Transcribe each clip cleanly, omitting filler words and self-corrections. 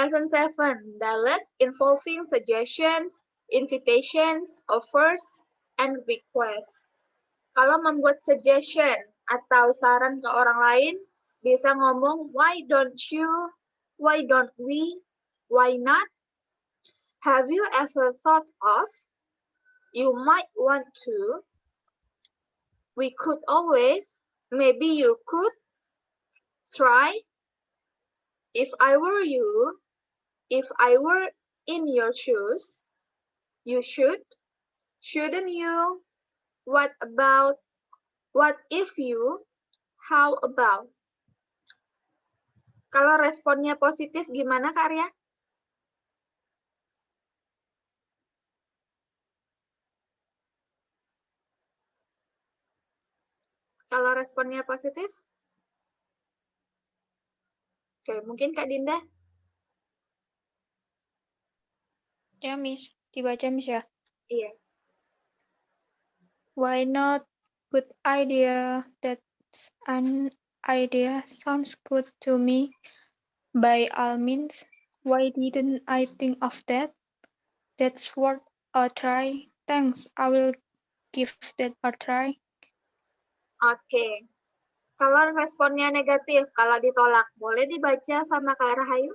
Lesson 7, dialects involving suggestions, invitations, offers, and requests. Kalau membuat suggestion atau saran ke orang lain, bisa ngomong, why don't you, why don't we, why not? Have you ever thought of? You might want to. We could always. Maybe you could. Try. If I were you, if I were in your shoes, you should. Shouldn't you? What about? What if you? How about? Kalau responnya positif gimana, Kak Ria? Kalau responnya positif? Oke, mungkin Kak Dinda? Ya, Miss. Dibaca, Miss ya. Iya. Why not? Good idea. That's an idea. Sounds good to me. By all means. Why didn't I think of that? That's worth a try. Thanks. I will give that a try. Oke. Kalau responnya negatif, kalau ditolak, boleh dibaca sama Kak Rahayu?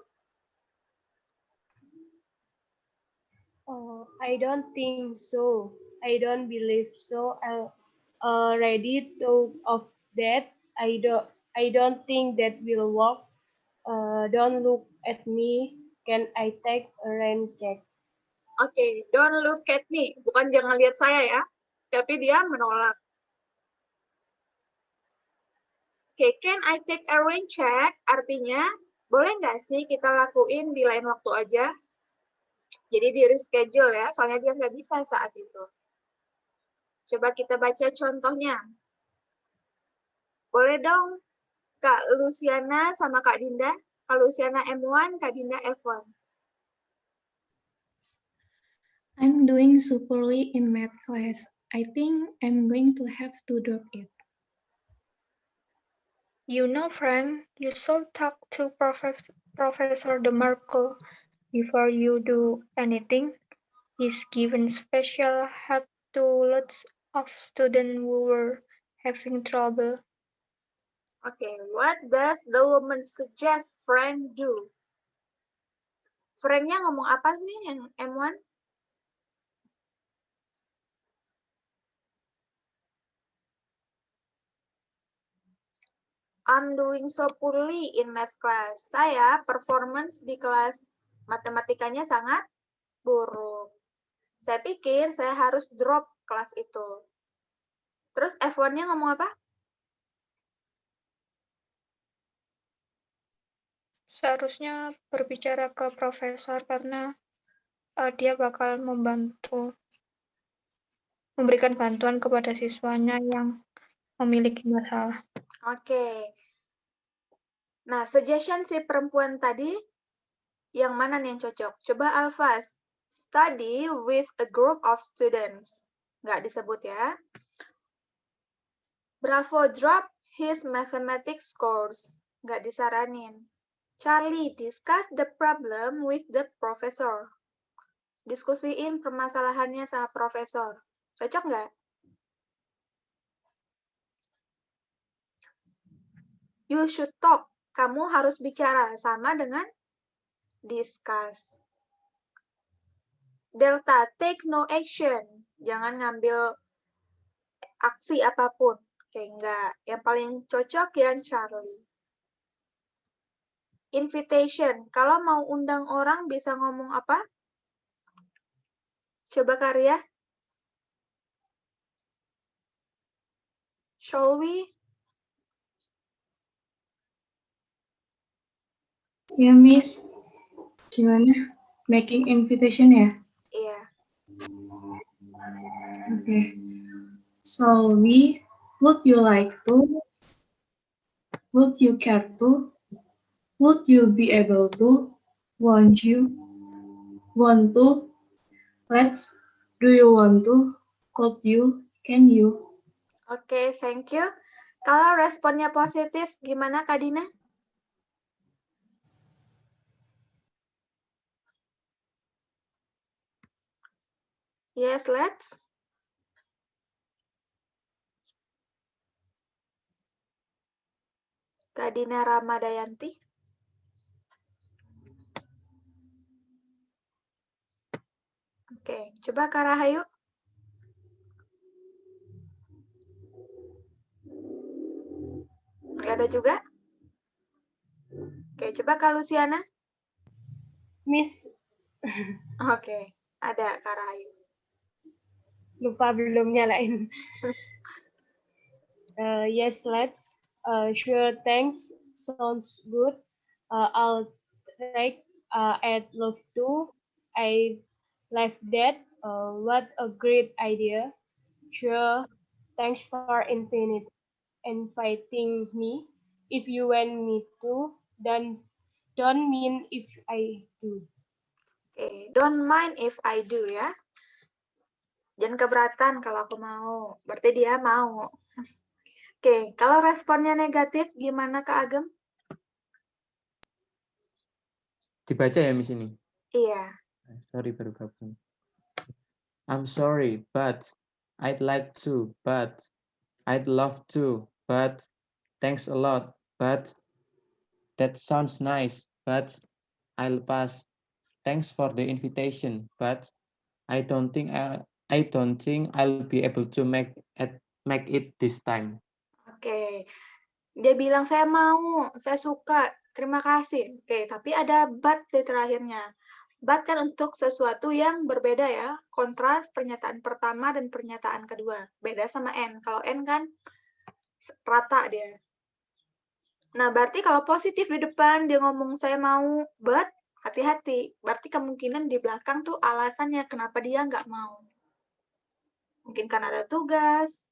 I don't think so. I don't believe so. I already thought of that. I don't think that will work. Don't look at me. Can I take a rain check? Oke, don't look at me. Bukan jangan lihat saya ya. Tapi dia menolak. Oke, can I take a rain check? Artinya, boleh nggak sih kita lakuin di lain waktu aja? Jadi di reschedule ya, soalnya dia nggak bisa saat itu. Coba kita baca contohnya. Boleh dong, Kak Luciana sama Kak Dinda. Kak Luciana M1, Kak Dinda F1. I'm doing so poorly in math class. I think I'm going to have to drop it. You know, Frank, you should talk to Professor DeMarco before you do anything. He's given special help to lots of students who were having trouble. Oke, what does the woman suggest Frank do? Frank-nya ngomong apa sih yang M1? I'm doing so poorly in math class. Saya performance di kelas matematikanya sangat buruk. Saya pikir saya harus drop kelas itu. Terus F1-nya ngomong apa? Seharusnya berbicara ke profesor karena dia bakal memberikan bantuan kepada siswanya yang memiliki masalah. Oke. Nah, suggestion si perempuan tadi, yang mana nih yang cocok? Coba Alfas, study with a group of students. Nggak disebut ya. Bravo drop his mathematics scores. Nggak disaranin. Charlie discuss the problem with the professor. Diskusiin permasalahannya sama profesor. Cocok nggak? You should talk. Kamu harus bicara, sama dengan discuss. Delta, take no action. Jangan ngambil aksi apapun. Oke, enggak. Yang paling cocok yang Charlie. Invitation. Kalau mau undang orang bisa ngomong apa? Coba Karya. Shall we? Ya, Miss. Gimana? Making invitation ya? Iya. Okay. So would you like to? Would you care to? Would you be able to? Want you? Want to? Let's. Do you want to? Could you? Can you? Oke, thank you. Kalau responnya positif, gimana Kak Dina? Yes, let's. Kak Dina Ramadayanti. Oke, coba Kak Rahayu. Nggak ada juga? Oke, coba Kak Luciana. Miss, Oke, ada Kak Rahayu. lupa belum nyalain. Yes, let's. Sure, thanks. Sounds good. I'll try at love too. I like that. What a great idea. Sure, thanks for inviting me. If you want me to, then don't mean if I do. Oke, don't mind if I do ya. Jangan keberatan kalau aku mau. Berarti dia mau. Oke, kalau responnya negatif, gimana Kak Agem? Dibaca ya, Miss ini? Iya. Sorry, baru gabung. I'm sorry, but I'd like to, but I'd love to, but thanks a lot, but that sounds nice, but I'll pass. Thanks for the invitation, but I don't think I'll be able to make it this time. Oke. Dia bilang, saya mau, saya suka, terima kasih. Oke, tapi ada but di terakhirnya. But kan untuk sesuatu yang berbeda ya, kontras pernyataan pertama dan pernyataan kedua. Beda sama N. Kalau N kan rata dia. Nah, berarti kalau positif di depan, dia ngomong saya mau, but hati-hati. Berarti kemungkinan di belakang tuh alasannya kenapa dia nggak mau. Mungkin karena ada tugas.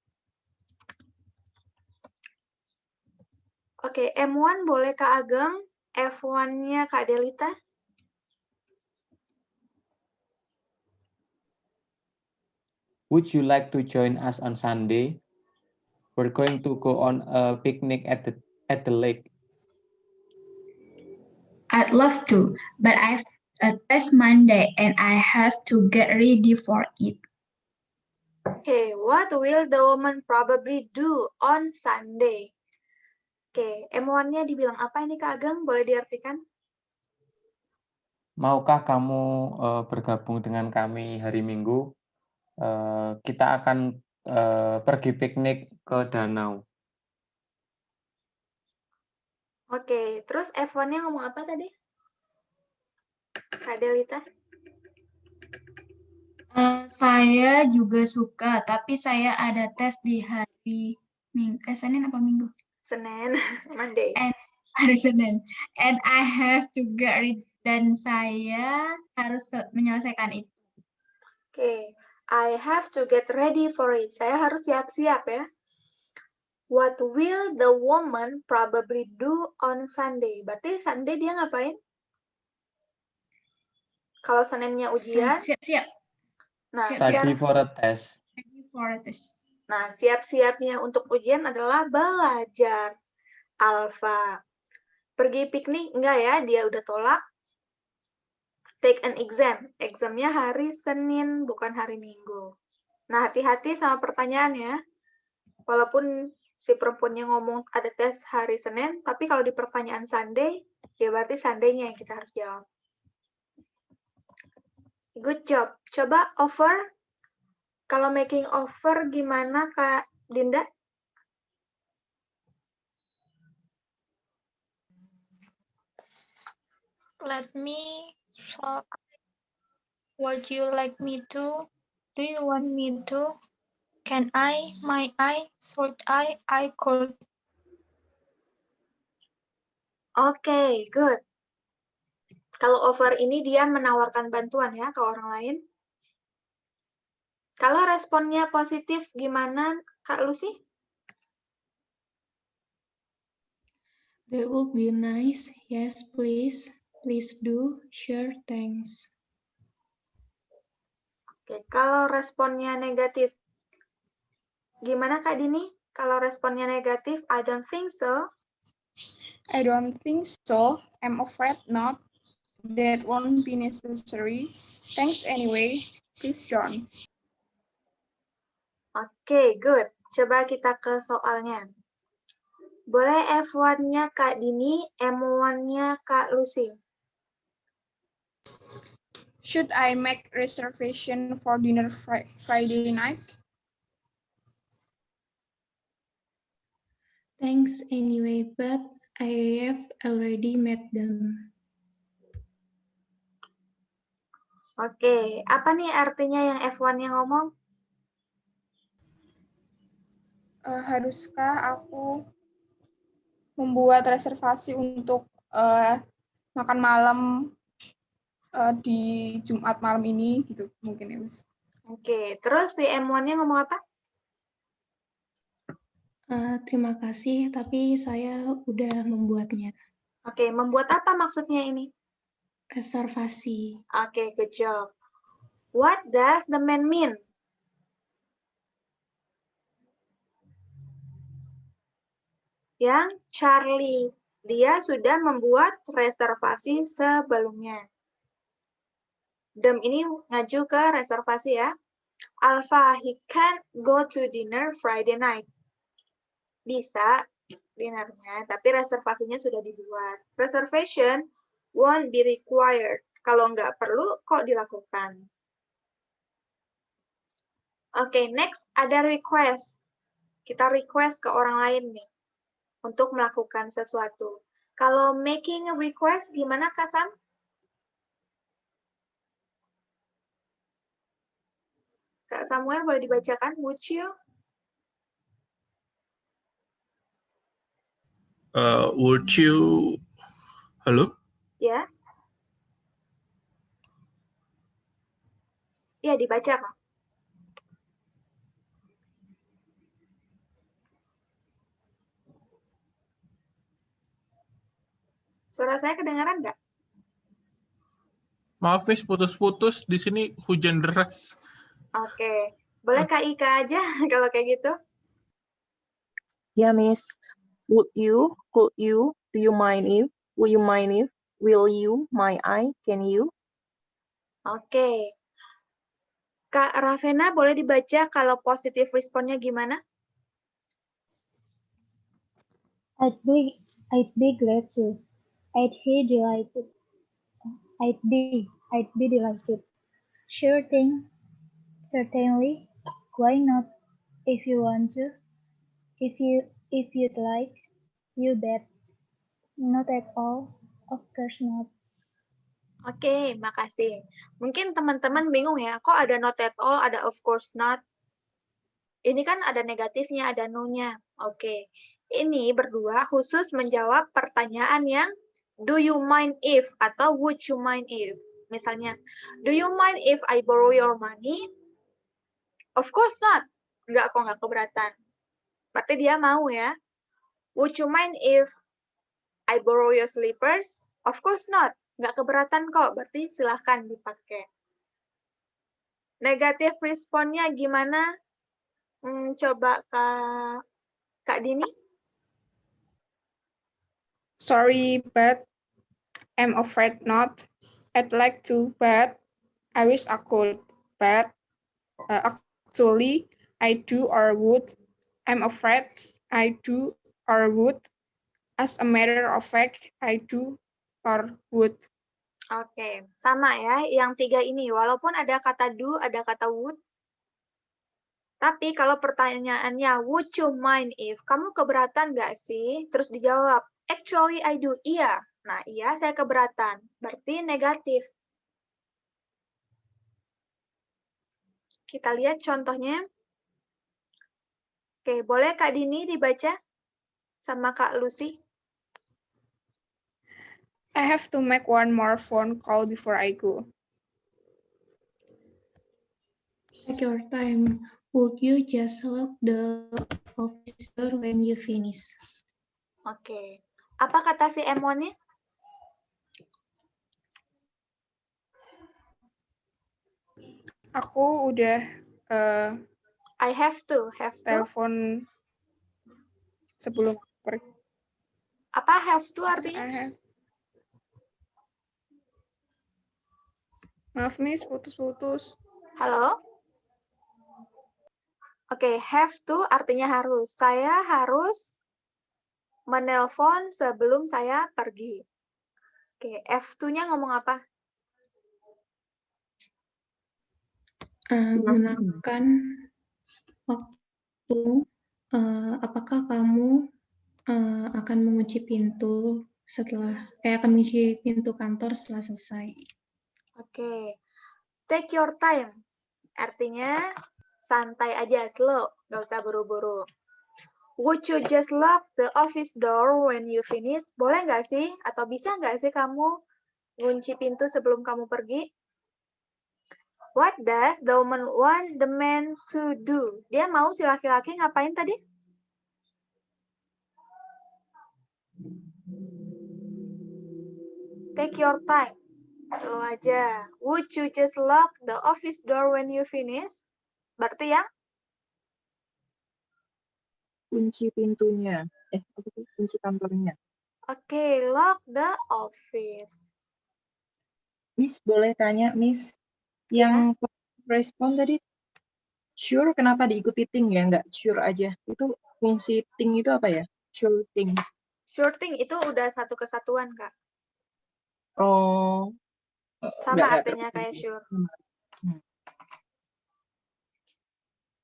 Oke, M1 boleh Kak Ageng, F1-nya Kak Delita. Would you like to join us on Sunday? We're going to go on a picnic at the lake. I'd love to, but I have a test Monday and I have to get ready for it. Okay, what will the woman probably do on Sunday? Oke, M1-nya dibilang apa ini Kak Ageng? Boleh diartikan? Maukah kamu bergabung dengan kami hari Minggu? Kita akan pergi piknik ke danau. Oke, terus F1-nya ngomong apa tadi? Kak Delita? Saya juga suka, tapi saya ada tes di hari Senin apa Minggu? Senin, Monday. Hari Senin. And I have to get ready. Dan saya harus menyelesaikan itu. Oke, I have to get ready for it. Saya harus siap-siap ya. What will the woman probably do on Sunday? Berarti Sunday dia ngapain? Kalau Seninnya ujian? Siap-siap. Nah, Study for a test. Study for a test. Nah, siap-siapnya untuk ujian adalah belajar. Alfa. Pergi piknik enggak ya? Dia udah tolak. Take an exam. Examnya hari Senin, bukan hari Minggu. Nah, hati-hati sama pertanyaannya. Walaupun si perempuannya ngomong ada tes hari Senin, tapi kalau di pertanyaan Sunday, ya berarti Sunday-nya yang kita harus jawab. Good job. Coba offer. Kalau making offer gimana Kak Dinda? Let me solve. Would you like me to? Do you want me to? Can I? Might I? Should I? I could. Oke, good. Kalau offer ini dia menawarkan bantuan ya ke orang lain. Kalau responnya positif, gimana Kak Lucy? That would be nice. Yes, please. Please do. Sure, thanks. Oke, kalau responnya negatif, gimana Kak Dini? Kalau responnya negatif, I don't think so. I don't think so. I'm afraid not. That won't be necessary. Thanks anyway. Please, John. Oke, good. Coba kita ke soalnya. Boleh F1-nya Kak Dini, M1-nya Kak Lucy. Should I make reservation for dinner Friday night? Thanks anyway, but I have already met them. Oke, apa nih artinya yang F1-nya ngomong? Haruskah aku membuat reservasi untuk makan malam di Jumat malam ini gitu mungkin ya Mas. Oke, terus si M1-nya ngomong apa? Terima kasih, tapi saya udah membuatnya. Oke, membuat apa maksudnya ini? Reservasi. Oke, good job. What does the man mean? Yang Charlie, dia sudah membuat reservasi sebelumnya. Dem ini ngaju ke reservasi ya. Alpha, he can't go to dinner Friday night. Bisa dinernya, tapi reservasinya sudah dibuat. Reservation won't be required. Kalau nggak perlu, kok dilakukan. Oke, next ada request. Kita request ke orang lain nih untuk melakukan sesuatu. Kalau making a request, gimana Kak Sam? Kak Samuel boleh dibacakan, would you? Would you, halo? Ya. Ya, dibaca Kak. Suara saya kedengaran nggak? Maaf Miss, putus-putus di sini hujan deras. Oke. Boleh Kak Ika aja kalau kayak gitu? Yeah, Miss. Would you, could you, do you mind if, will you mind if, will you, might I, can you? Oke. Kak Ravena boleh dibaca kalau positif responnya gimana? I'd be glad to. I'd be delighted. I'd be delighted. Sure thing. Certainly. Why not? If you want to. If you'd like. You bet. Not at all. Of course not. Oke, makasih. Mungkin teman-teman bingung ya, kok ada not at all, ada of course not. Ini kan ada negatifnya, ada no-nya. Oke. Ini berdua khusus menjawab pertanyaan yang do you mind if atau would you mind if. Misalnya, do you mind if I borrow your money? Of course not. Enggak kok, enggak keberatan. Berarti dia mau ya. Would you mind if I borrow your slippers? Of course not. Enggak keberatan kok, berarti silahkan dipakai. Negatif responnya gimana? Coba Kak Dini. Sorry, but I'm afraid not. I'd like to, but I wish I could. But actually, I do or would. I'm afraid I do or would. As a matter of fact, I do or would. Oke, sama ya. Yang tiga ini, walaupun ada kata do, ada kata would. Tapi kalau pertanyaannya, would you mind if? Kamu keberatan nggak sih? Terus dijawab, actually I do. Iya. Nah, iya saya keberatan. Berarti negatif. Kita lihat contohnya. Oke, boleh Kak Dini dibaca sama Kak Lucy? I have to make one more phone call before I go. Take your time. Would you just lock the office door when you finish? Oke. Apa kata si M1-nya? Aku udah I have to. telepon sebelum pergi. Apa have to artinya? Maaf Miss, putus-putus. Halo? Oke, have to artinya harus. Saya harus menelpon sebelum saya pergi. Oke, F2-nya ngomong apa? Gunakan waktu. Apakah kamu akan mengunci pintu akan mengunci pintu kantor setelah selesai? Oke, take your time. Artinya santai aja, slow, nggak usah buru-buru. Would you just lock the office door when you finish? Boleh nggak sih? Atau bisa nggak sih kamu ngunci pintu sebelum kamu pergi? What does the woman want the man to do? Dia mau si laki-laki ngapain tadi? Take your time. Slow aja. Would you just lock the office door when you finish? Berarti ya? Kunci pintunya. Kunci kantornya. Oke, lock the office. Miss, boleh tanya, Miss? Ya. Yang respon tadi, sure kenapa diikuti ting ya? Nggak sure aja. Itu fungsi ting itu apa ya? Sure ting. Sure thing itu udah satu kesatuan, Kak. Oh. Sama artinya kayak sure.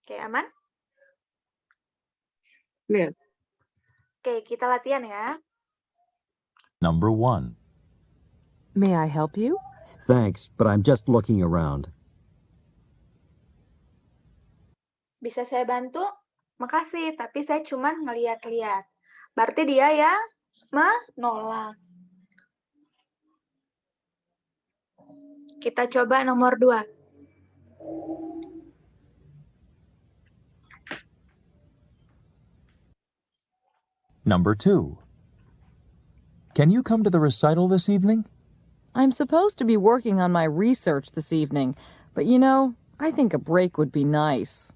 Oke, aman? Clear. Oke, kita latihan ya. Number 1. May I help you? Thanks, but I'm just looking around. Bisa saya bantu? Makasih, tapi saya cuma ngeliat-liat. Berarti dia yang menolak. Kita coba nomor 2. Number 2. Can you come to the recital this evening? I'm supposed to be working on my research this evening, but you know, I think a break would be nice.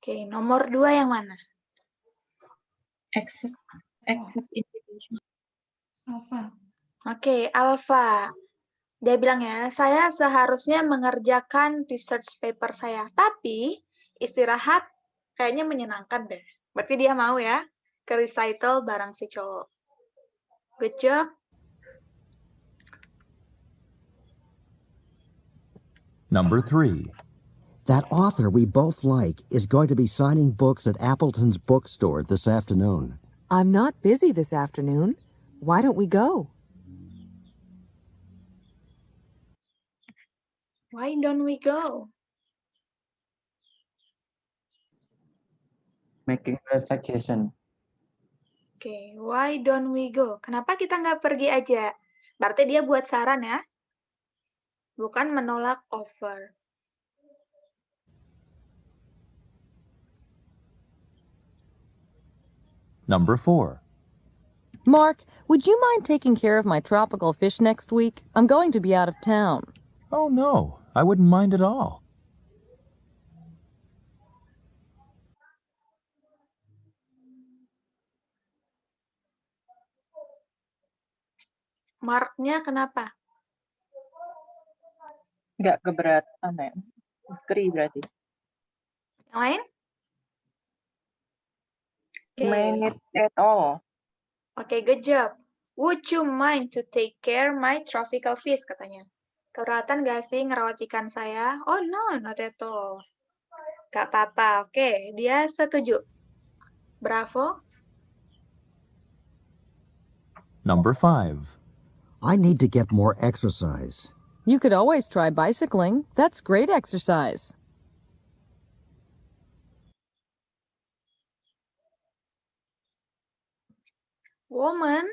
Oke, nomor 2 yang mana? Accept invitation. Alpha. Oke, Alfa. Dia bilang ya, saya seharusnya mengerjakan research paper saya, tapi istirahat kayaknya menyenangkan deh. Berarti dia mau ya ke recital bareng si cowok. Good job. Number 3. That author we both like is going to be signing books at Appleton's bookstore this afternoon. I'm not busy this afternoon. Why don't we go? Why don't we go? Making a suggestion. Oke, why don't we go? Kenapa kita nggak pergi aja? Berarti dia buat saran ya. Bukan menolak offer. Number 4. Mark, would you mind taking care of my tropical fish next week? I'm going to be out of town. Oh, no, I wouldn't mind at all. Mark-nya kenapa? Nggak keberatan ya. Agree berarti. Yang lain? Mind it at all. Oke, good job. Would you mind to take care my tropical fish, katanya. Keberatan gak sih ngerawat ikan saya? Oh no, not at all. Gak apa-apa, oke. Dia setuju. Bravo. Number 5. I need to get more exercise. You could always try bicycling. That's great exercise. Woman.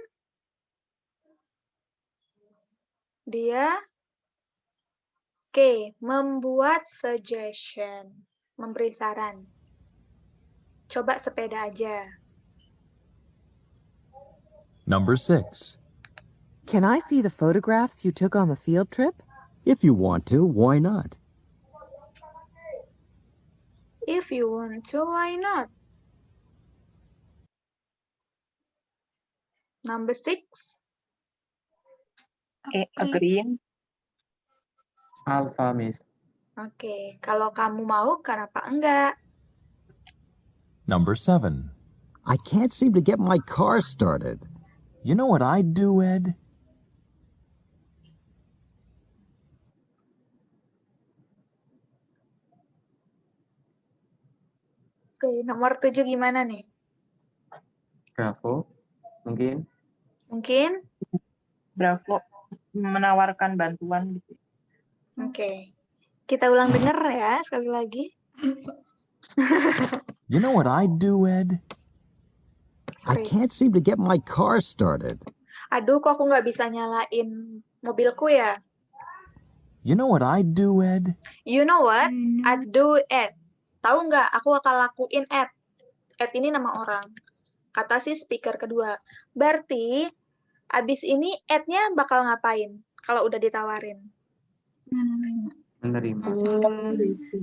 Dia membuat suggestion. Memberi saran. Coba sepeda aja. Number 6. Can I see the photographs you took on the field trip? If you want to, why not? If you want to, why not? Number 6. Agreeing. Alpha, Miss. Oke, kalau kamu mau, kenapa enggak? Number 7. I can't seem to get my car started. You know what I'd do, Ed? Oke, nomor 7 gimana nih? Bravo. Mungkin. Mungkin? Bravo. Menawarkan bantuan gitu. Oke. Kita ulang denger ya, sekali lagi. You know what I'd do, Ed? I can't seem to get my car started. Aduh, kok aku nggak bisa nyalain mobilku ya? You know what I'd do, Ed? You know what? I'd do it. Tahu nggak, aku akan lakuin it. It ini nama orang. Kata si speaker kedua. Berarti, abis ini it-nya bakal ngapain kalau udah ditawarin? Menerima.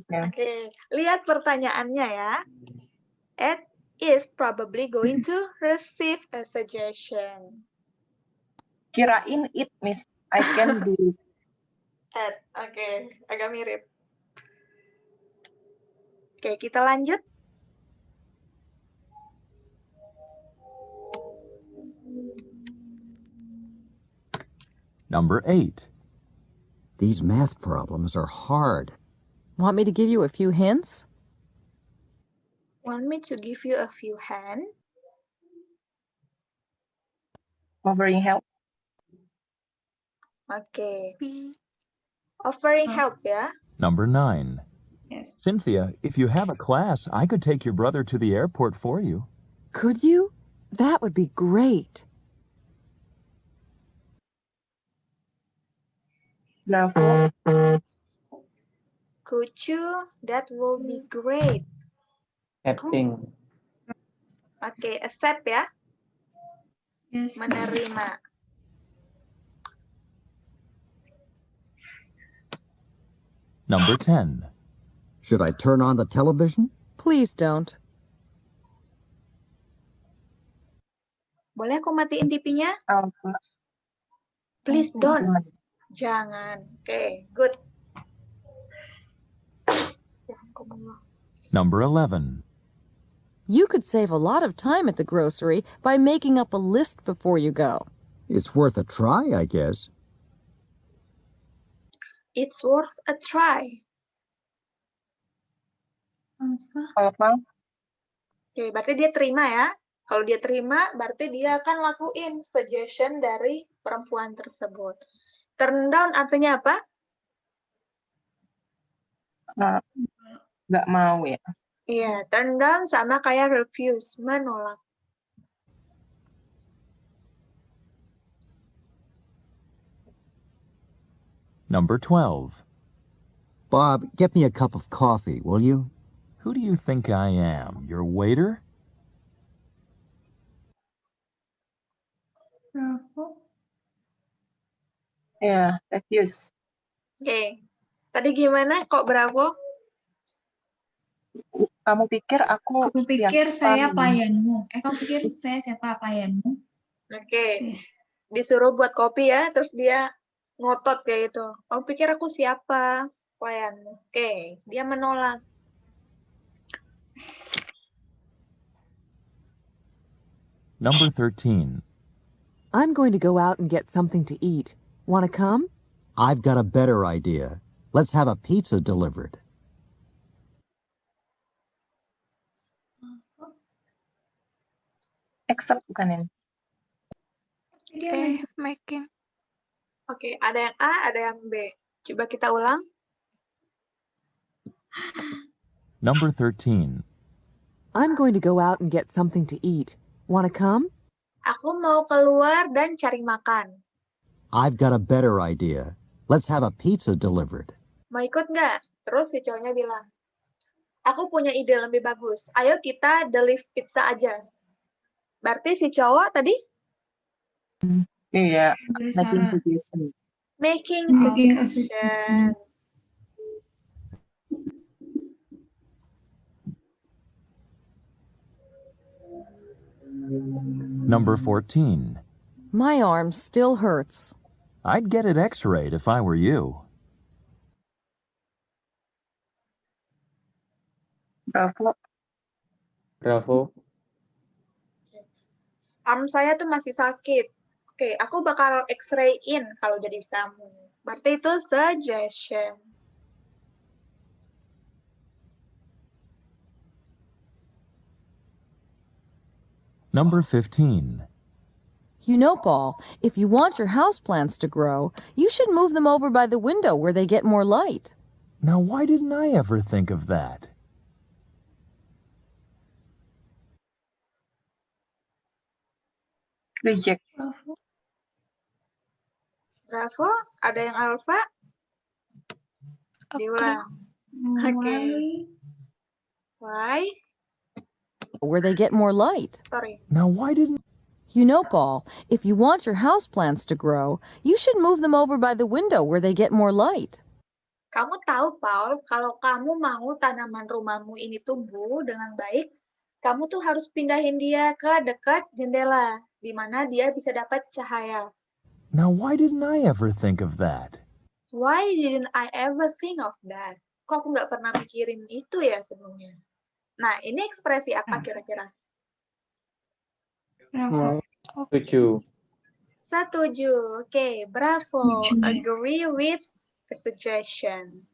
Oke, lihat pertanyaannya ya. It is probably going to receive a suggestion. Kirain it, Miss. I can do it. Oke, agak mirip. Oke, kita lanjut. Number 8. These math problems are hard. Want me to give you a few hints? Want me to give you a few hands? Offering help. Oke. Offering help ya. Number 9. Yes. Cynthia, if you have a class, I could take your brother to the airport for you. Could you? That would be great. Bravo. Could you? That will be great. Acting. Oke, accept ya. Yes. Menerima. Number 10. Should I turn on the television? Please don't. Boleh aku matiin TV-nya? Please don't. Jangan. Oke, good. Number 11. You could save a lot of time at the grocery by making up a list before you go. It's worth a try, I guess. It's worth a try. Apa? Oke, berarti dia terima ya. Kalau dia terima, berarti dia akan lakuin suggestion dari perempuan tersebut. Turn down artinya apa? Nggak mau ya. Iya, turn down sama kayak refuse, menolak. Number 12. Bob, get me a cup of coffee, will you? Who do you think I am? Your waiter? Bravo. Ya, refuse. Oke. Tadi gimana kok bravo? Kamu pikir aku Kamu pikir siapa? saya pelayanmu. Kamu pikir saya siapa pelayanmu? Oke. Disuruh buat kopi ya, terus dia ngotot kayak gitu. Kamu pikir aku siapa? Pelayanmu. Oke, dia menolak. Number 13. I'm going to go out and get something to eat. Want to come? I've got a better idea. Let's have a pizza delivered. Accept bukan Okay, making. Oke, ada yang A, ada yang B. Coba kita ulang. Number 13. I'm going to go out and get something to eat. Want to come? Aku mau keluar dan cari makan. I've got a better idea. Let's have a pizza delivered. Mau ikut nggak? Terus si cowoknya bilang, aku punya ide lebih bagus. Ayo kita deliver pizza aja. Berarti si cowok tadi? Iya, Beri making saran. suggestion. Making Making a suggestion. Number 14. My arm still hurts. I'd get it x-rayed if I were you. Bravo. Bravo. Arm saya tuh masih sakit. Oke, aku bakal X-ray-in kalau jadi kamu. Berarti itu suggestion. Number 15. You know, Paul, if you want your houseplants to grow, you should move them over by the window where they get more light. Now, why didn't I ever think of that? Reject. Bravo. Ada yang alpha? Diulang. Oke. Why? Where they get more light. Sorry. Now, why didn't... You know, Paul, if you want your houseplants to grow, you should move them over by the window where they get more light. Kamu tahu, Paul, kalau kamu mau tanaman rumahmu ini tumbuh dengan baik, kamu tuh harus pindahin dia ke dekat jendela, di mana dia bisa dapat cahaya. Now, why didn't I ever think of that? Why didn't I ever think of that? Kok aku nggak pernah mikirin itu ya sebelumnya? Nah, ini ekspresi apa kira-kira? Setuju. Setuju. Oke, bravo. Agree with the suggestion.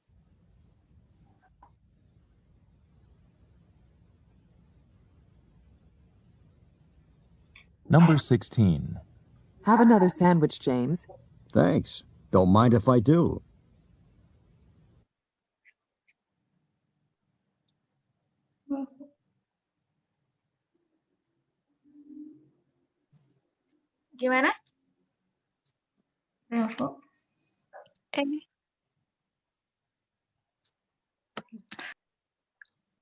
Number 16. Have another sandwich, James. Thanks. Don't mind if I do. Gimana? Bravo.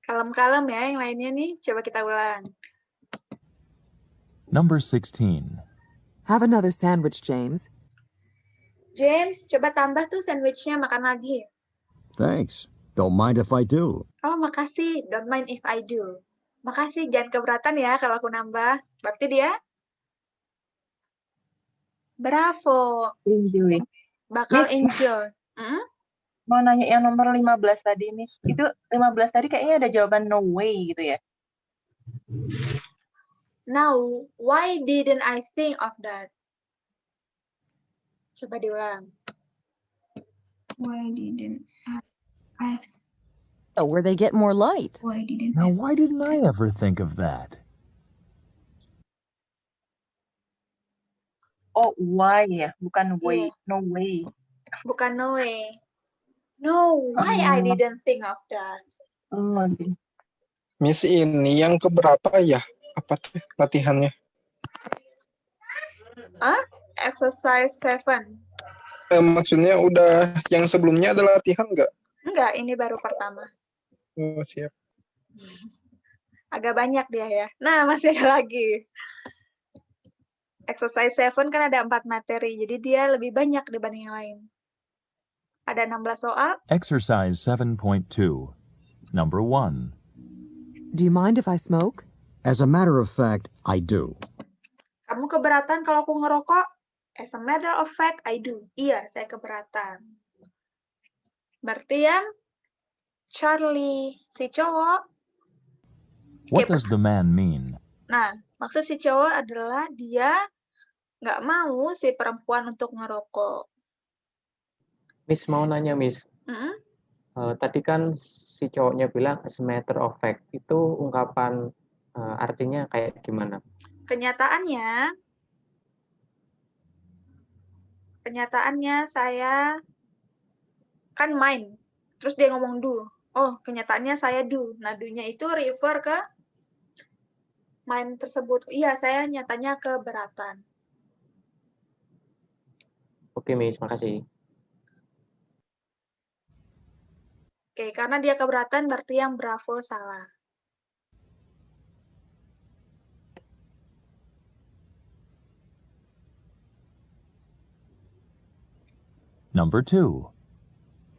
Kalem-kalem ya yang lainnya nih. Coba kita ulang. Number 16. Have another sandwich, James. James, coba tambah tuh sandwichnya, makan lagi. Thanks. Don't mind if I do. Oh, makasih. Don't mind if I do. Makasih, jangan keberatan ya kalau aku nambah. Berarti dia? Bravo. Enjoy. Bakal Miss, enjoy. mau nanya yang nomor 15 tadi, Miss. Itu 15 tadi kayaknya ada jawaban no way gitu ya. Now, why didn't I think of that? Coba diulang. Why didn't I? Where they get more light. Why didn't Now, why didn't I ever think of that? Oh, why ya, bukan way. Iya. No way. Bukan no way. No, why I didn't think of that? Oh, okay. Miss, ini yang keberapa ya? Apa tuh latihannya? Exercise 7. Maksudnya udah yang sebelumnya ada latihan nggak? Enggak, ini baru pertama. Oh, siap. Agak banyak dia ya. Nah, masih ada lagi. Exercise 7 kan ada 4 materi, jadi dia lebih banyak dibanding yang lain. Ada 16 soal. Exercise 7.2. Number 1. Do you mind if I smoke? As a matter of fact, I do. Kamu keberatan kalau aku ngerokok? As a matter of fact, I do. Iya, saya keberatan. Berarti yang Charlie, si cowok. What does the man mean? Nah, maksud si cowok adalah dia nggak mau si perempuan untuk ngerokok. Miss mau nanya, Miss. Tadi kan si cowoknya bilang as a matter of fact. Itu ungkapan artinya kayak gimana? Kenyataannya saya kan main. Terus dia ngomong do. Oh, kenyataannya saya do. Nah, do-nya itu refer ke main tersebut. Iya, saya nyatanya keberatan. Oke, Miss. Makasih. Oke, karena dia keberatan berarti yang bravo salah. Number 2.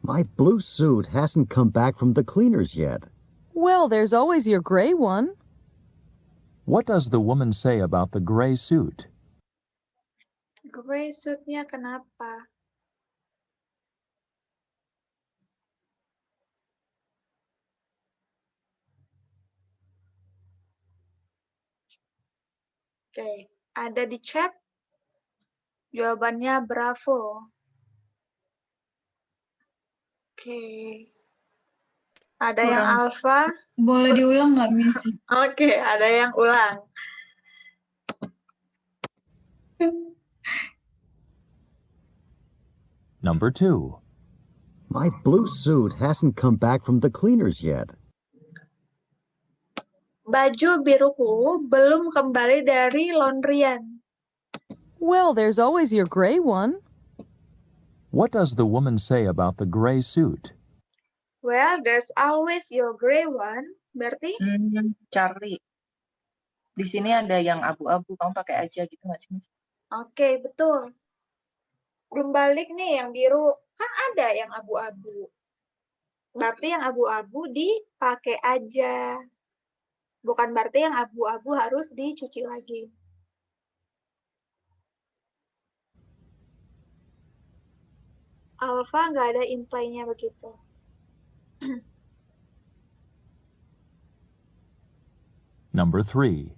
My blue suit hasn't come back from the cleaners yet. Well, there's always your gray one. What does the woman say about the gray suit? Gray suit-nya kenapa? Oke, ada di chat? Jawabannya bravo. Oke. Ada yang Kurang. alfa? Boleh diulang nggak, Miss? Oke, ada yang ulang. Number 2. My blue suit hasn't come back from the cleaners yet. Baju biruku belum kembali dari laundryan. Well, there's always your gray one. What does the woman say about the gray suit? Well, there's always your gray one. Berarti? Charlie. Di sini ada yang abu-abu, kamu pakai aja gitu nggak sih, Miss? Oke, betul. Belum balik nih yang biru. Kan ada yang abu-abu. Berarti yang abu-abu dipakai aja. Bukan berarti yang abu-abu harus dicuci lagi. Alfa nggak ada imply-nya begitu. Number 3.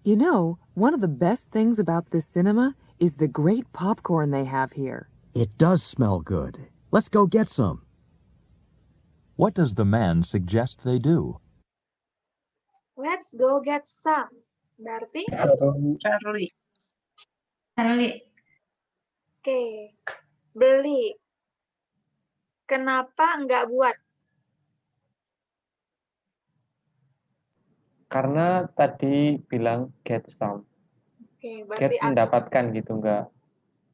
You know, one of the best things about this cinema is the great popcorn they have here. It does smell good. Let's go get some. What does the man suggest they do? Let's go get some. Berarti? Charlie. Charlie. Oke. Beli. Kenapa nggak buat? Karena tadi bilang get some. Oke, Get berarti mendapatkan gitu, nggak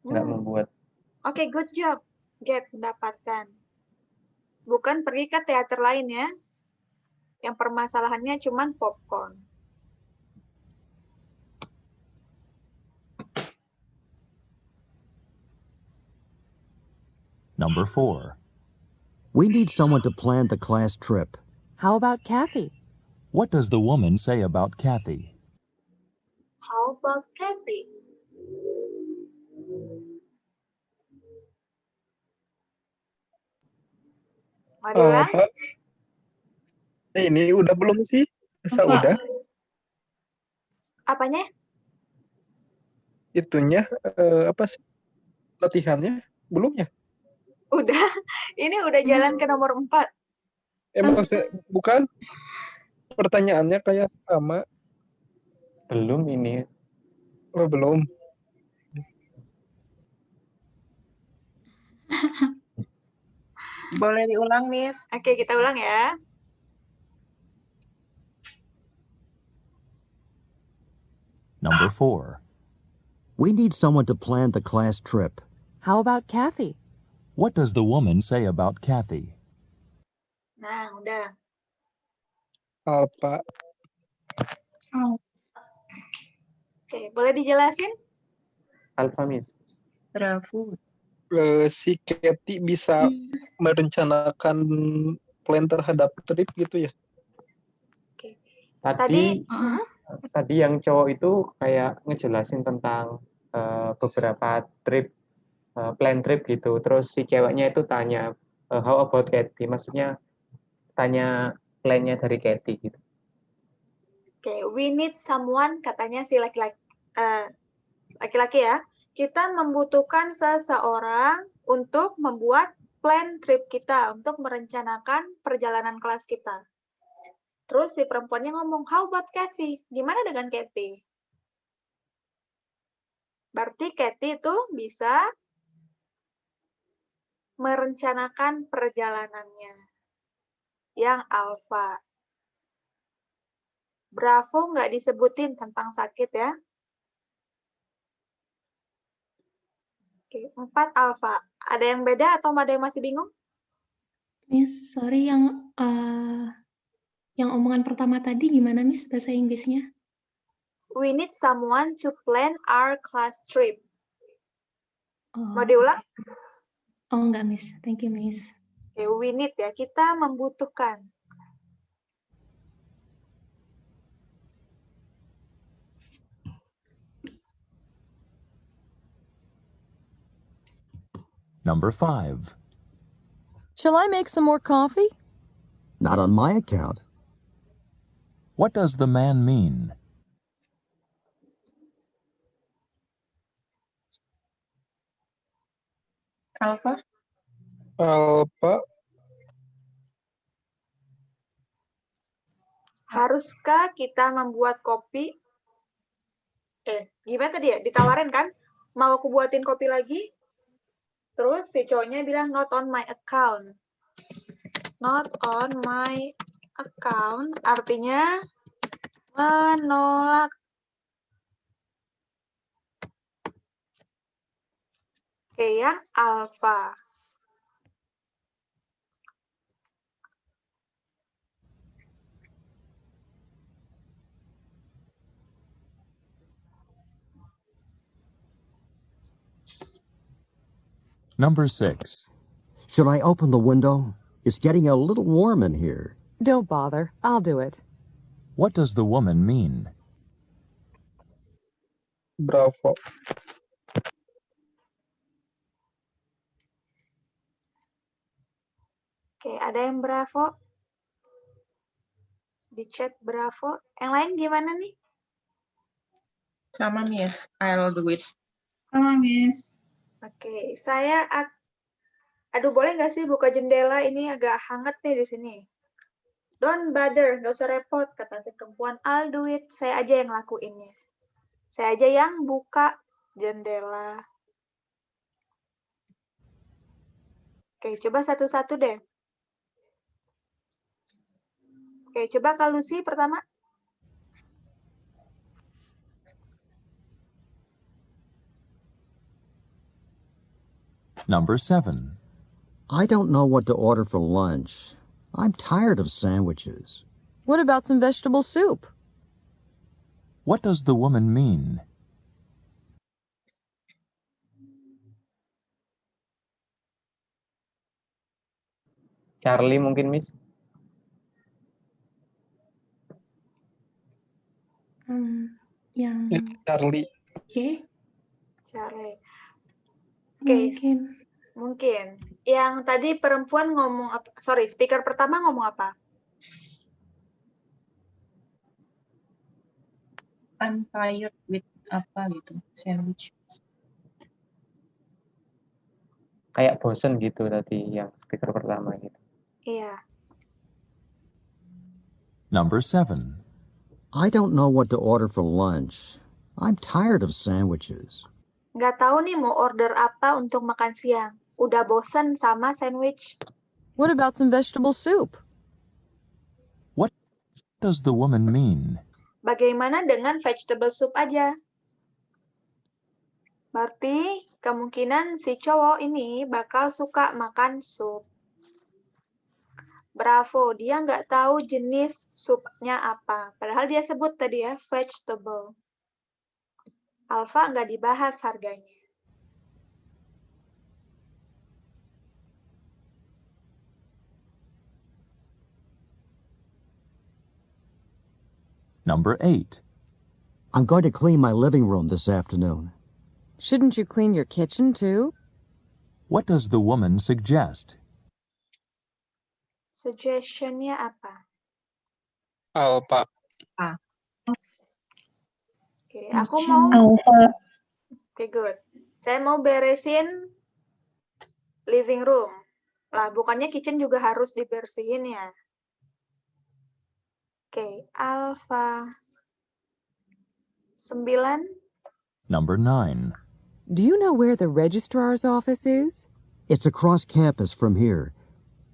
membuat. Oke, good job. Get mendapatkan. Bukan pergi ke teater lain ya. Yang permasalahannya cuman popcorn. Number 4. We need someone to plan the class trip. How about Kathy? What does the woman say about Kathy? How about Kathy? Mau diulang? Pak, ini udah belum sih? Masa Apa? udah? Apanya? Itunya apa sih? Latihannya? Belum ya? Udah. Ini udah jalan ke nomor 4. Emang bukan? Pertanyaannya kayak sama. Belum ini. Oh, belum. Boleh diulang, Miss? Oke, kita ulang ya. Number 4. We need someone to plan the class trip. How about Kathy? What does the woman say about Kathy? Nah, udah. Alpa. Oke, boleh dijelasin? Alfa, Miss. Bravo. Si Kathy bisa merencanakan plan terhadap trip gitu ya? Tadi yang cowok itu kayak ngejelasin tentang beberapa trip, plan trip gitu. Terus si ceweknya itu tanya, how about Kathy? Maksudnya tanya plan-nya dari Kathy gitu. Oke, we need someone, katanya si laki-laki ya. Kita membutuhkan seseorang untuk membuat plan trip kita, untuk merencanakan perjalanan kelas kita. Terus si perempuannya ngomong, how about Kathy? Gimana dengan Kathy? Berarti Kathy itu bisa merencanakan perjalanannya. Yang alfa. Bravo nggak disebutin tentang sakit ya. Oke, 4 alfa. Ada yang beda atau ada yang masih bingung? Miss, sorry yang omongan pertama tadi gimana, Miss, bahasa Inggrisnya? We need someone to plan our class trip. Oh, Mau diulang? Oh, enggak, Miss. Thank you, Miss. Oke, we need ya. Kita membutuhkan. Number 5. Shall I make some more coffee? Not on my account. What does the man mean? Alpha. Alpha. Haruskah kita membuat kopi? Gimana tadi ya? Ditawarin kan? Mau aku buatin kopi lagi? Terus si cowoknya bilang, not on my account. Not on my account artinya menolak. Oke, yang alpha. Number 6. Should I open the window? It's getting a little warm in here. Don't bother. I'll do it. What does the woman mean? Bravo. Oke, ada yang bravo? Di chat bravo. Yang lain gimana nih? Sama, Miss. I'll do it. Sama, Miss. Oke, aduh, boleh nggak sih buka jendela? Ini agak hangat nih di sini. Don't bother, nggak usah repot, kata si perempuan. I'll do it, saya aja yang lakuinnya. Saya aja yang buka jendela. Oke, coba satu-satu deh. Oke, coba Kak Lucy pertama. Number 7. I don't know what to order for lunch. I'm tired of sandwiches. What about some vegetable soup? What does the woman mean? Charlie mungkin, Miss. Yang Charlie. C? Charlie. Oke, mungkin. Yang tadi perempuan ngomong apa? Sorry, speaker pertama ngomong apa? I'm tired with apa gitu, sandwich. Kayak bosen gitu tadi yang speaker pertama gitu. Iya. Number 7. I don't know what to order for lunch. I'm tired of sandwiches. Nggak tahu nih mau order apa untuk makan siang. Udah bosen sama sandwich. What about some vegetable soup? What does the woman mean? Bagaimana dengan vegetable soup aja? Berarti kemungkinan si cowok ini bakal suka makan sup. Bravo, dia nggak tahu jenis supnya apa. Padahal dia sebut tadi ya, vegetable. Alpha nggak dibahas harganya. Number 8. I'm going to clean my living room this afternoon. Shouldn't you clean your kitchen too? What does the woman suggest? Suggestion-nya apa? Alpha. Oke, aku mau... Oke, good. Saya mau beresin living room. Lah, bukannya kitchen juga harus dibersihin ya. Oke, Alpha 9. Number 9. Do you know where the registrar's office is? It's across campus from here.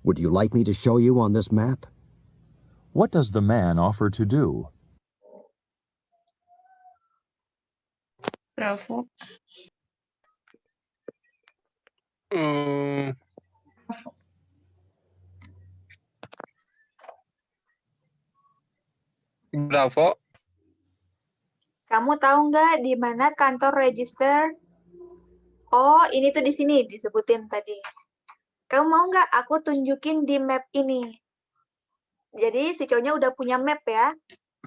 Would you like me to show you on this map? What does the man offer to do? Bravo. Bravo. Kamu tahu nggak di mana kantor register? Oh, ini tuh di sini disebutin tadi. Kamu mau nggak aku tunjukin di map ini? Jadi si cowoknya udah punya map ya,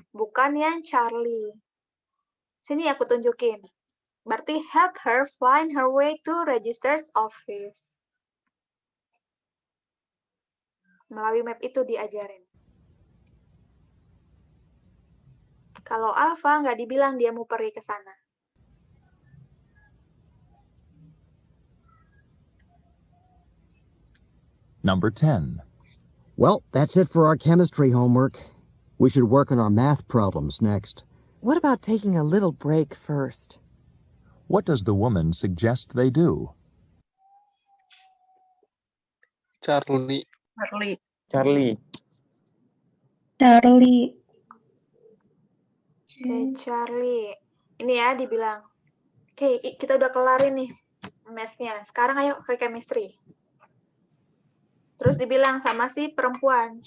bukan yang Charlie. Sini aku tunjukin. Berarti help her find her way to register's office. Melalui map itu diajarin. Kalau Alfa nggak dibilang dia mau pergi ke sana. Number 10. Well, that's it for our chemistry homework. We should work on our math problems next. What about taking a little break first? What does the woman suggest they do? Charlie. Charlie. Charlie. Oke, Charlie. Ini ya dibilang. Oke, kita udah kelarin nih math-nya. Sekarang ayo ke chemistry. Terus dibilang sama si perempuan,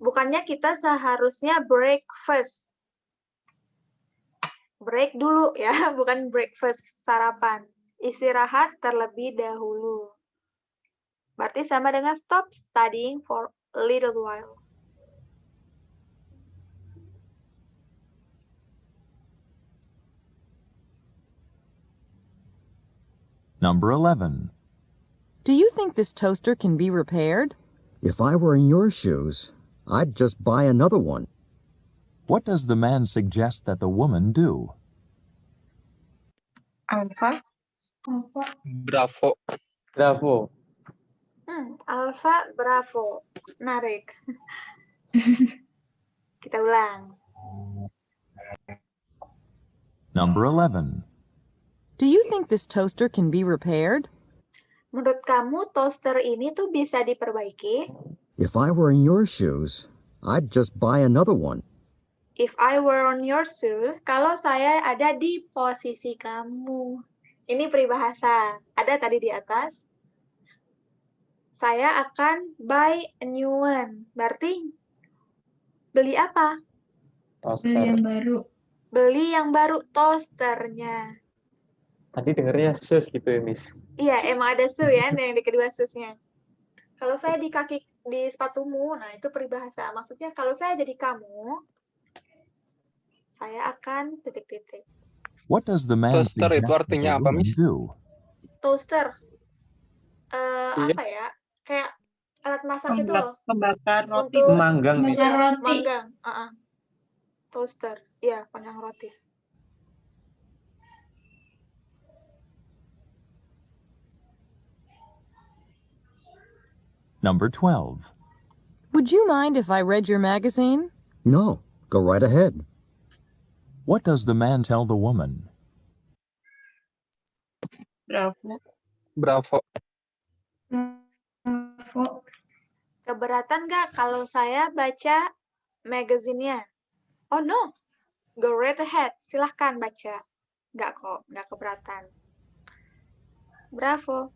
bukannya kita seharusnya break first. Break dulu ya, bukan breakfast, sarapan. Istirahat terlebih dahulu. Berarti sama dengan stop studying for a little while. Number 11. Do you think this toaster can be repaired? If I were in your shoes, I'd just buy another one. What does the man suggest that the woman do? Alpha. Bravo. Bravo. Alfa, bravo. Narik. Kita ulang. Number 11. Do you think this toaster can be repaired? Menurut kamu toaster ini tuh bisa diperbaiki? If I were in your shoes, I'd just buy another one. If I were on your shoes, kalau saya ada di posisi kamu. Ini peribahasa. Ada tadi di atas. Saya akan buy a new one. Berarti beli apa? Toaster. Beli yang baru. Beli yang baru, toasternya. Tadi dengernya sus gitu ya, Miss. Iya, emang ada su ya, yang di kedua susnya. Kalau saya di sepatumu, nah itu peribahasa. Maksudnya kalau saya jadi kamu, saya akan titik-titik. What does the man Toaster suggest itu that artinya the apa, woman Miss? do? Toaster. Iya. Apa ya? Kayak alat masak itu loh. Pembakar roti. Untuk Manggang, Miss. Bakar roti. manggang. Toaster. Iya, panggang roti. Number 12. Would you mind if I read your magazine? No, go right ahead. What does the man tell the woman? Bravo. Bravo. Bravo. Keberatan nggak kalau saya baca magazine-nya? Oh no, go right ahead. Silahkan baca. Nggak kok, nggak keberatan. Bravo.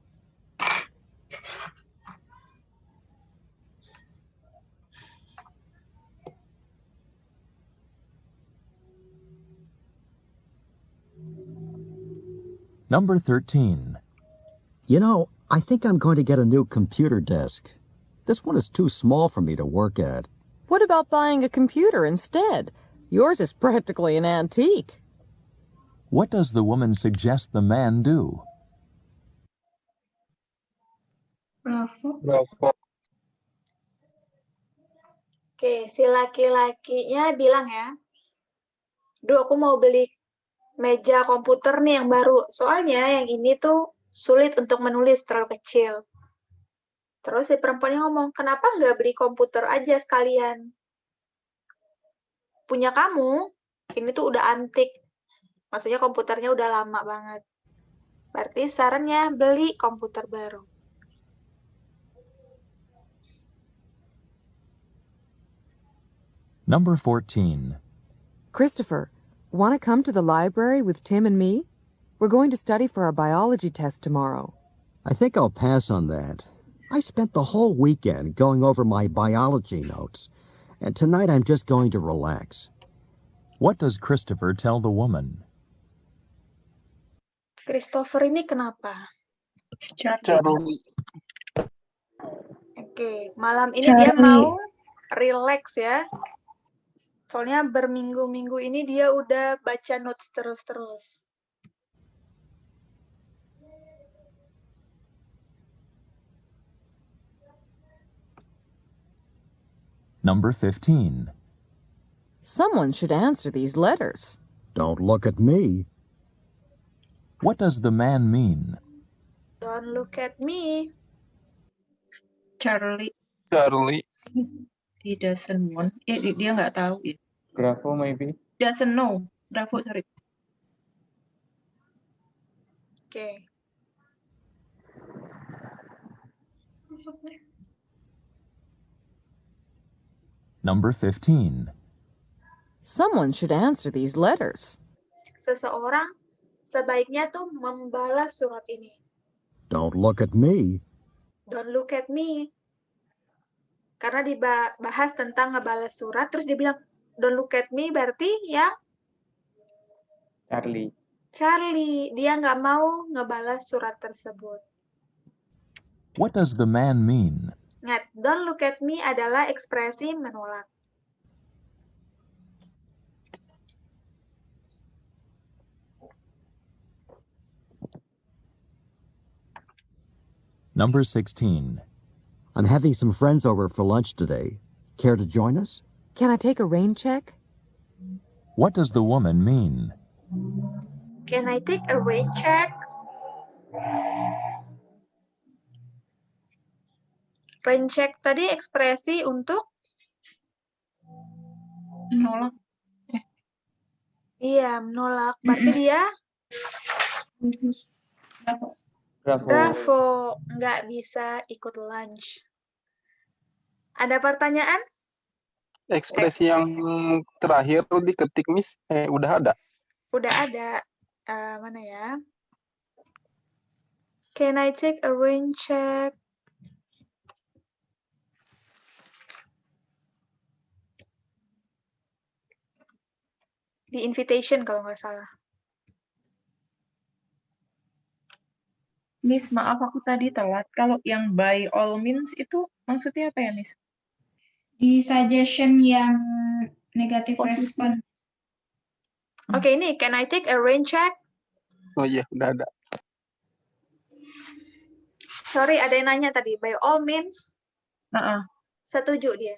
Number 13. You know, I think I'm going to get a new computer desk. This one is too small for me to work at. What about buying a computer instead? Yours is practically an antique. What does the woman suggest the man do? Bravo. Bravo. Oke, si laki-lakinya bilang ya, duh aku mau beli meja komputer nih yang baru. Soalnya yang ini tuh sulit untuk menulis, terlalu kecil. Terus si perempuannya ngomong, kenapa nggak beli komputer aja sekalian? Punya kamu, ini tuh udah antik. Maksudnya komputernya udah lama banget. Berarti sarannya beli komputer baru. Number 14. Christopher, want to come to the library with Tim and me? We're going to study for our biology test tomorrow. I think I'll pass on that. I spent the whole weekend going over my biology notes, and tonight I'm just going to relax. What does Christopher tell the woman? Christopher ini kenapa? Charlie. Oke, malam ini dia mau relax ya. Soalnya berminggu-minggu ini dia udah baca notes terus-terus. Number 15. Someone should answer these letters. Don't look at me. What does the man mean? Don't look at me. Charlie, Charlie. he doesn't want. Dia nggak tahu ya. Bravo maybe. Doesn't know. Bravo, sorry. Oke. Number 15. Someone should answer these letters. Seseorang sebaiknya tuh membalas surat ini. Don't look at me. Don't look at me. Karena dibahas tentang ngebalas surat, terus dia bilang, don't look at me, berarti ya Charlie. Dia nggak mau ngebalas surat tersebut. What does the man mean? Ingat, don't look at me adalah ekspresi menolak. Number 16. I'm having some friends over for lunch today. Care to join us? Can I take a rain check? What does the woman mean? Can I take a rain check? Rain check tadi ekspresi untuk Menolak. iya, menolak. Berarti dia Bravo, nggak bisa ikut lunch. Ada pertanyaan? Ekspresi yang terakhir diketik, Miss. Udah ada. Udah ada. Mana ya? Can I take a rain check? Di invitation kalau nggak salah. Miss, maaf aku tadi telat. Kalau yang by all means itu maksudnya apa ya, Miss? Di suggestion yang negative respon. Oke, ini can I take a rain check? Oh iya, udah ada. Sorry, ada yang nanya tadi. By all means, setuju dia.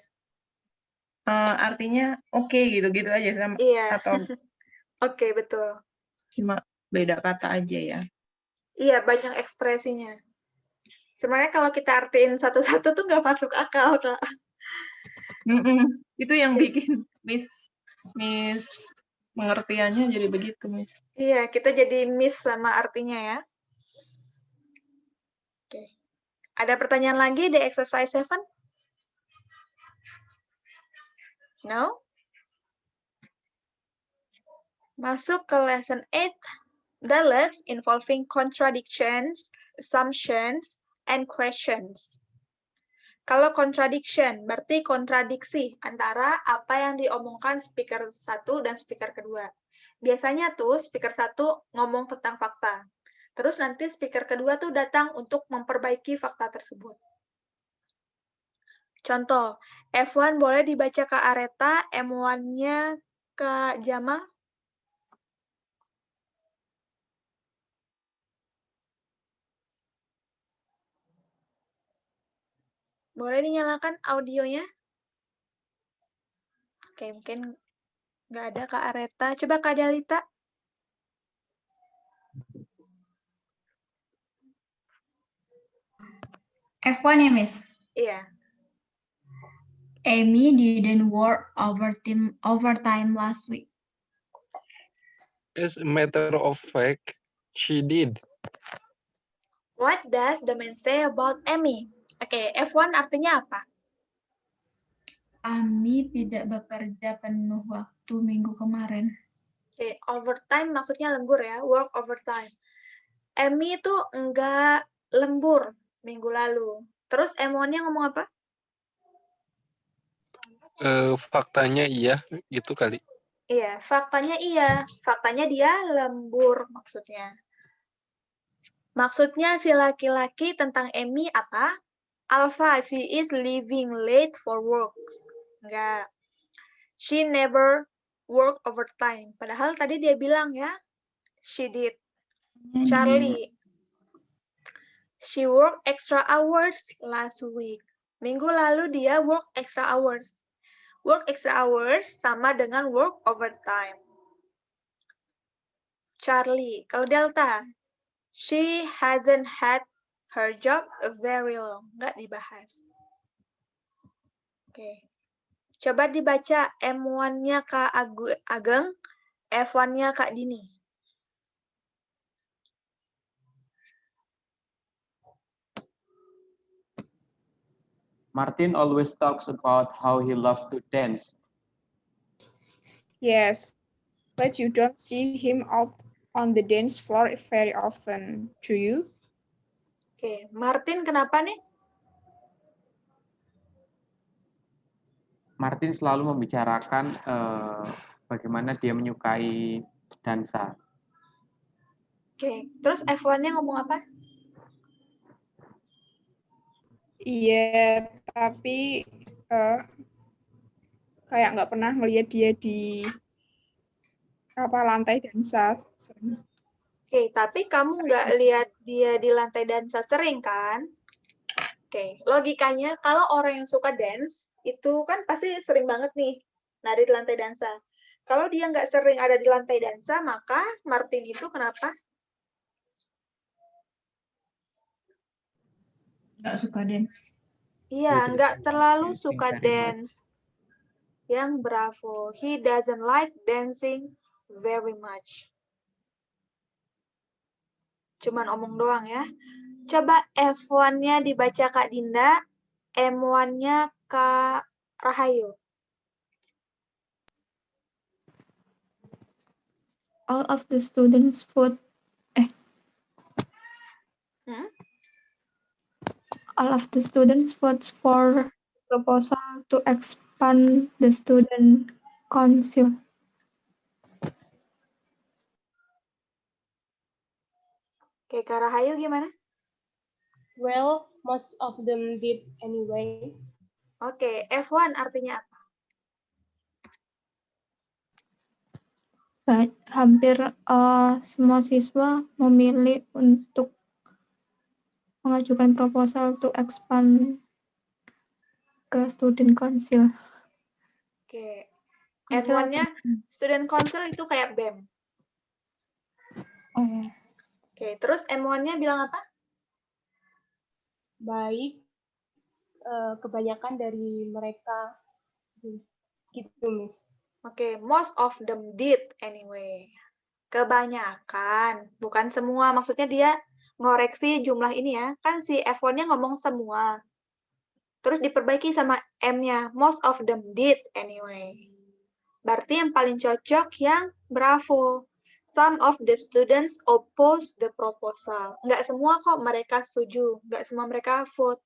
Artinya oke gitu-gitu aja sama. Iya. Atau Oke, betul. cuma beda kata aja ya. Iya, banyak ekspresinya. Sebenarnya kalau kita artiin satu-satu tuh nggak masuk akal, Kak. Itu yang bikin Miss pengertiannya jadi begitu, Miss. Iya, kita jadi miss sama artinya ya. Oke. Ada pertanyaan lagi di exercise 7? No? Masuk ke lesson 8. Dialogues involving contradictions, assumptions, and questions. Kalau contradiction, berarti kontradiksi antara apa yang diomongkan speaker 1 dan speaker kedua. Biasanya tuh speaker 1 ngomong tentang fakta. Terus nanti speaker kedua tuh datang untuk memperbaiki fakta tersebut. Contoh, F1 boleh dibaca ke Areta, M1-nya ke Jamal. Boleh dinyalakan audionya? Oke, mungkin nggak ada Kak Areta. Coba Kak Delita. F1 ya, Miss? Iya. Amy didn't work overtime last week. As a matter of fact, she did. What does the man say about Amy? Oke, F1 artinya apa? Amy tidak bekerja penuh waktu minggu kemarin. Oke, overtime maksudnya lembur ya, work overtime. Amy itu enggak lembur minggu lalu. Terus M1-nya ngomong apa? Faktanya iya, gitu kali. Iya, faktanya iya. Faktanya dia lembur maksudnya. Maksudnya si laki-laki tentang Amy apa? Alpha, she is leaving late for work. Enggak. She never work overtime. Padahal tadi dia bilang ya, she did. Charlie, she worked extra hours last week. Minggu lalu dia work extra hours. Work extra hours sama dengan work overtime. Charlie, kalau Delta, she hasn't had her job very long. Nggak dibahas. Oke. Coba dibaca M1-nya Kak Ageng, F1-nya Kak Dini. Martin always talks about how he loves to dance. Yes, but you don't see him out on the dance floor very often, do you? Oke, Martin kenapa nih? Martin selalu membicarakan bagaimana dia menyukai dansa. Oke, terus F1-nya ngomong apa? Iya, tapi kayak nggak pernah melihat dia di lantai dansa. Oke, tapi kamu nggak lihat dia di lantai dansa sering kan? Oke, logikanya kalau orang yang suka dance, itu kan pasti sering banget nih nari di lantai dansa. Kalau dia nggak sering ada di lantai dansa, maka Martin itu kenapa? Nggak suka dance. Iya, nggak terlalu suka dance. Yang bravo. He doesn't like dancing very much. Cuman omong doang ya. Coba F1-nya dibaca Kak Dinda, M1-nya Kak Rahayu. All of the students vote all of the students vote for proposal to expand the student council. Oke, Kak Rahayu gimana? Well, most of them did anyway. Oke, F1 artinya apa? Hampir semua siswa memilih untuk mengajukan proposal to expand ke student council. Oke, M1-nya student council itu kayak BEM. Oh. Oke, terus M1-nya bilang apa? Baik, kebanyakan dari mereka gitu, Miss. Oke, most of them did anyway. Kebanyakan, bukan semua. Maksudnya dia ngoreksi jumlah ini ya. Kan si F1-nya ngomong semua. Terus diperbaiki sama M-nya. Most of them did anyway. Berarti yang paling cocok yang bravo. Some of the students oppose the proposal. Nggak semua kok mereka setuju. Nggak semua mereka vote.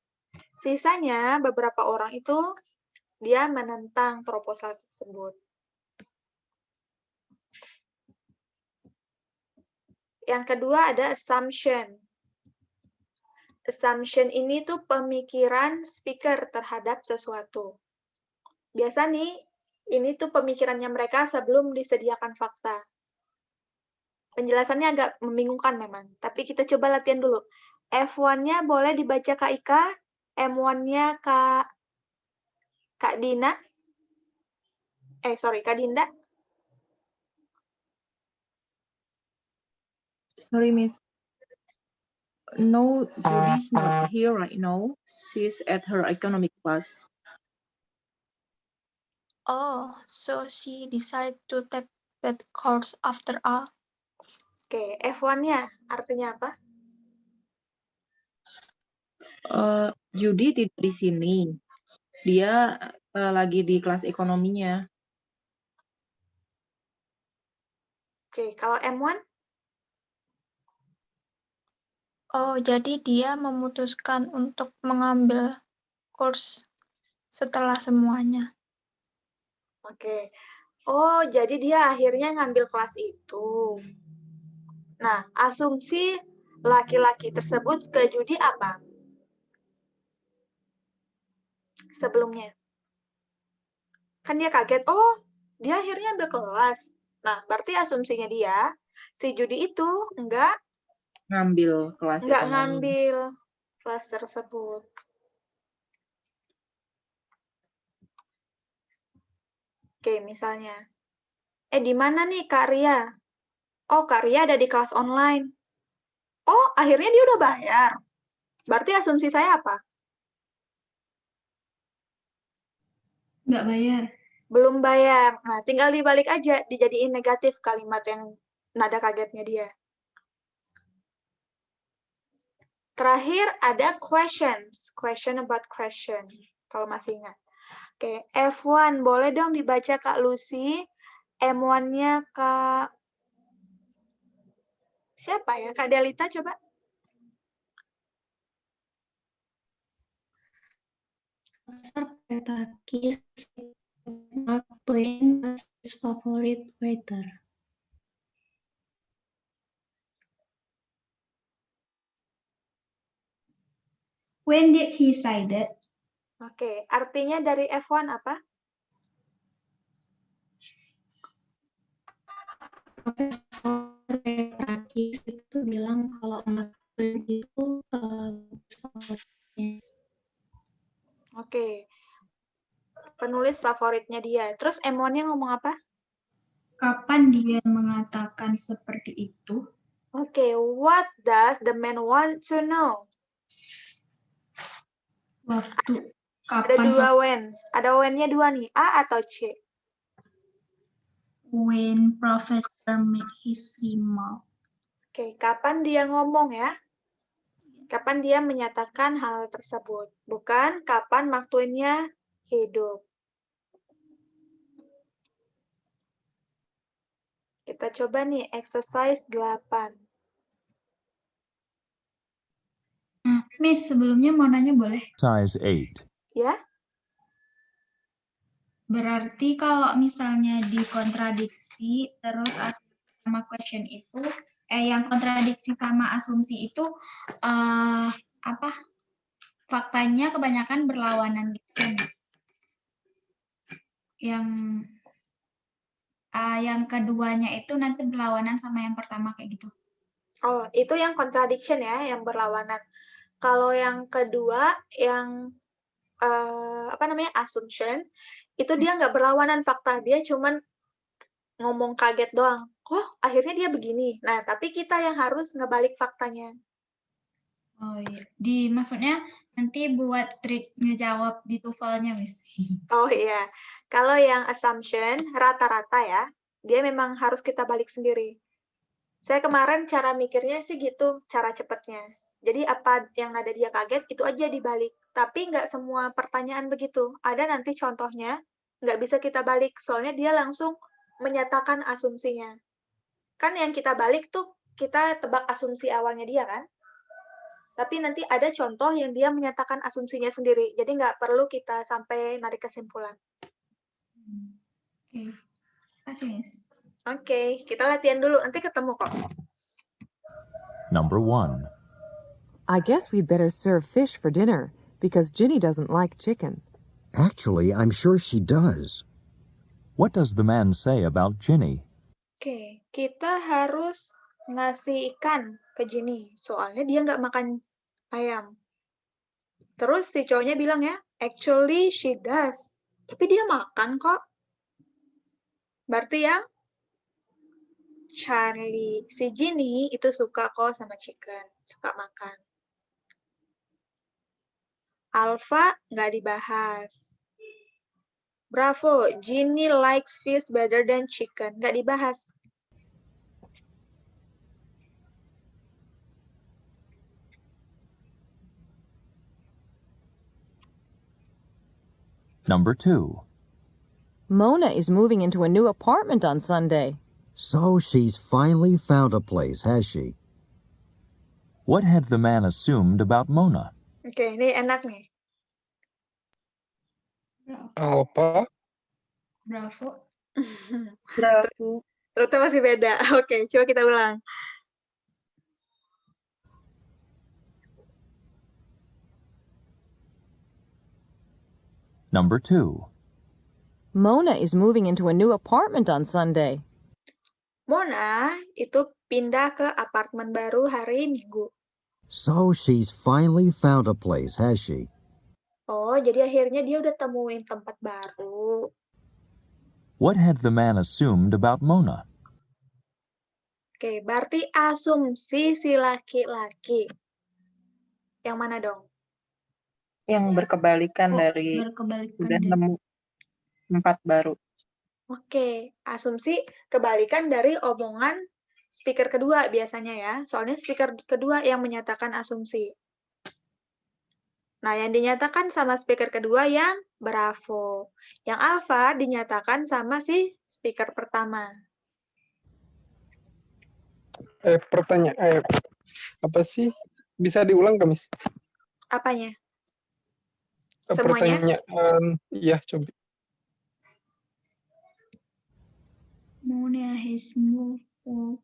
Sisanya beberapa orang itu dia menentang proposal tersebut. Yang kedua ada assumption. Assumption ini tuh pemikiran speaker terhadap sesuatu. Biasa nih, ini tuh pemikirannya mereka sebelum disediakan fakta. Penjelasannya agak membingungkan memang, tapi kita coba latihan dulu. F1-nya boleh dibaca Kak Ika, M1-nya Kak Dina. Kak Dinda. Sorry, Miss. No, Judy's not here right now. She's at her economic class. Oh, so she decided to take that course after all. Oke, F1-nya artinya apa? Judy tidak di sini. Dia lagi di kelas ekonominya. Oke, kalau M1? Oh, jadi dia memutuskan untuk mengambil kurs setelah semuanya. Oke. Oh, jadi dia akhirnya ngambil kelas itu. Nah, asumsi laki-laki tersebut ke Judy apa? Sebelumnya. Kan dia kaget, oh, dia akhirnya ambil kelas. Nah, berarti asumsinya dia, si Judy itu enggak Ngambil kelas ekonomi. ngambil kelas tersebut. Oke, misalnya. Di mana nih Kak Ria? Oh, Kak Ria ada di kelas online. Oh, akhirnya dia udah bayar. Berarti asumsi saya apa? Nggak bayar. Belum bayar. Nah, tinggal dibalik aja, dijadiin negatif kalimat yang nada kagetnya dia. Terakhir ada questions. Question about question. Kalau masih ingat. Oke, F1. Boleh dong dibaca Kak Lucy. M1-nya Kak... Siapa ya? Kak Delita coba. Profesor Petakis, Mark Twain was his favorite writer. When did he say that? Oke, artinya dari F1 apa? Profesor Petakis itu bilang kalau Mark Twain itu favoritnya. Oke. Penulis favoritnya dia. Terus M1-nya ngomong apa? Kapan dia mengatakan seperti itu? Oke, what does the man want to know? Waktu Ada kapan dua when. Ada when-nya dua nih, A atau C? when professor made his remark. Oke, kapan dia ngomong ya? Kapan dia menyatakan hal tersebut? Bukan kapan Mark Twain-nya hidup. Kita coba nih exercise 8. Miss, sebelumnya mau nanya boleh? Size 8. Ya? Berarti kalau misalnya dikontradiksi terus asumsi sama question itu, yang kontradiksi sama asumsi itu apa? Faktanya kebanyakan berlawanan gitu kan? Yang keduanya itu nanti berlawanan sama yang pertama kayak gitu. Oh, itu yang contradiction ya, yang berlawanan. Kalau yang kedua, yang assumption, itu dia nggak berlawanan fakta, dia cuman ngomong kaget doang. Oh, akhirnya dia begini. Nah, tapi kita yang harus ngebalik faktanya. Oh iya, maksudnya nanti buat trik ngejawab di TOEFL-nya, Miss. Oh iya, kalau yang assumption rata-rata ya, dia memang harus kita balik sendiri. Saya kemarin cara mikirnya sih gitu, cara cepatnya. Jadi apa yang nada dia kaget, itu aja dibalik. Tapi nggak semua pertanyaan begitu. Ada nanti contohnya, nggak bisa kita balik, soalnya dia langsung menyatakan asumsinya. Kan yang kita balik tuh, kita tebak asumsi awalnya dia kan? Tapi nanti ada contoh yang dia menyatakan asumsinya sendiri. Jadi nggak perlu kita sampai narik kesimpulan. Oke, kasih Miss. Oke, kita latihan dulu. Nanti ketemu kok. Number 1. I guess we'd better serve fish for dinner because Ginny doesn't like chicken. Actually, I'm sure she does. What does the man say about Ginny? Oke, kita harus ngasih ikan ke Ginny. Soalnya dia nggak makan ayam. Terus si cowoknya bilang ya, actually she does. Tapi dia makan kok. Berarti yang Charlie, si Ginny itu suka kok sama chicken. Suka makan. Alpha nggak dibahas. Bravo, Ginny likes fish better than chicken. Nggak dibahas. Number 2. Mona is moving into a new apartment on Sunday. So she's finally found a place, has she? What had the man assumed about Mona? Oke, ini enak nih. Alpha. Bravo. Bravo. Ternyata masih beda. Oke, coba kita ulang. Number 2. Mona is moving into a new apartment on Sunday. Mona itu pindah ke apartemen baru hari Minggu. So she's finally found a place, has she? Oh, jadi akhirnya dia udah temuin tempat baru. What had the man assumed about Mona? Oke, berarti asumsi si laki-laki. Yang mana dong? Yang berkebalikan dari Berkebalikan udah dari nemu tempat baru. Oke, asumsi kebalikan dari omongan speaker kedua biasanya ya. Soalnya speaker kedua yang menyatakan asumsi. Nah, yang dinyatakan sama speaker kedua yang bravo. Yang alfa dinyatakan sama si speaker pertama. Pertanyaan apa sih? Bisa diulang, Miss? Apanya? Semuanya? Pertanyaan, iya coba. Mona has moved for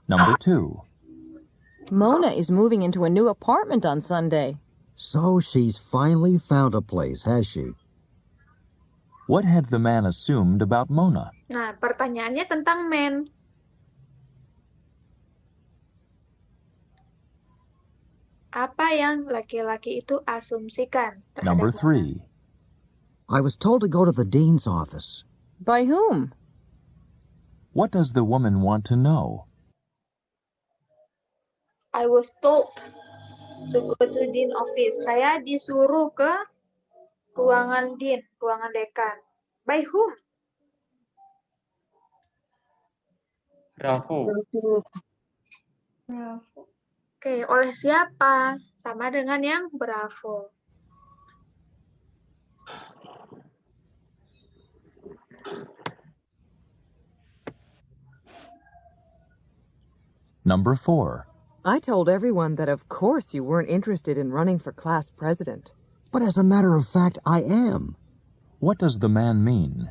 Number 2. Mona is moving into a new apartment on Sunday. So she's finally found a place, has she? What had the man assumed about Mona? Nah, pertanyaannya tentang man. Apa yang laki-laki itu asumsikan terhadap Number Mona? 3. I was told to go to the dean's office. By whom? What does the woman want to know? I was told to go to dean office. Saya disuruh ke ruangan dean, ruangan dekan. By whom? Bravo. Bravo. Oke, oleh siapa? Sama dengan yang bravo. Number 4. I told everyone that of course you weren't interested in running for class president. But as a matter of fact, I am. What does the man mean?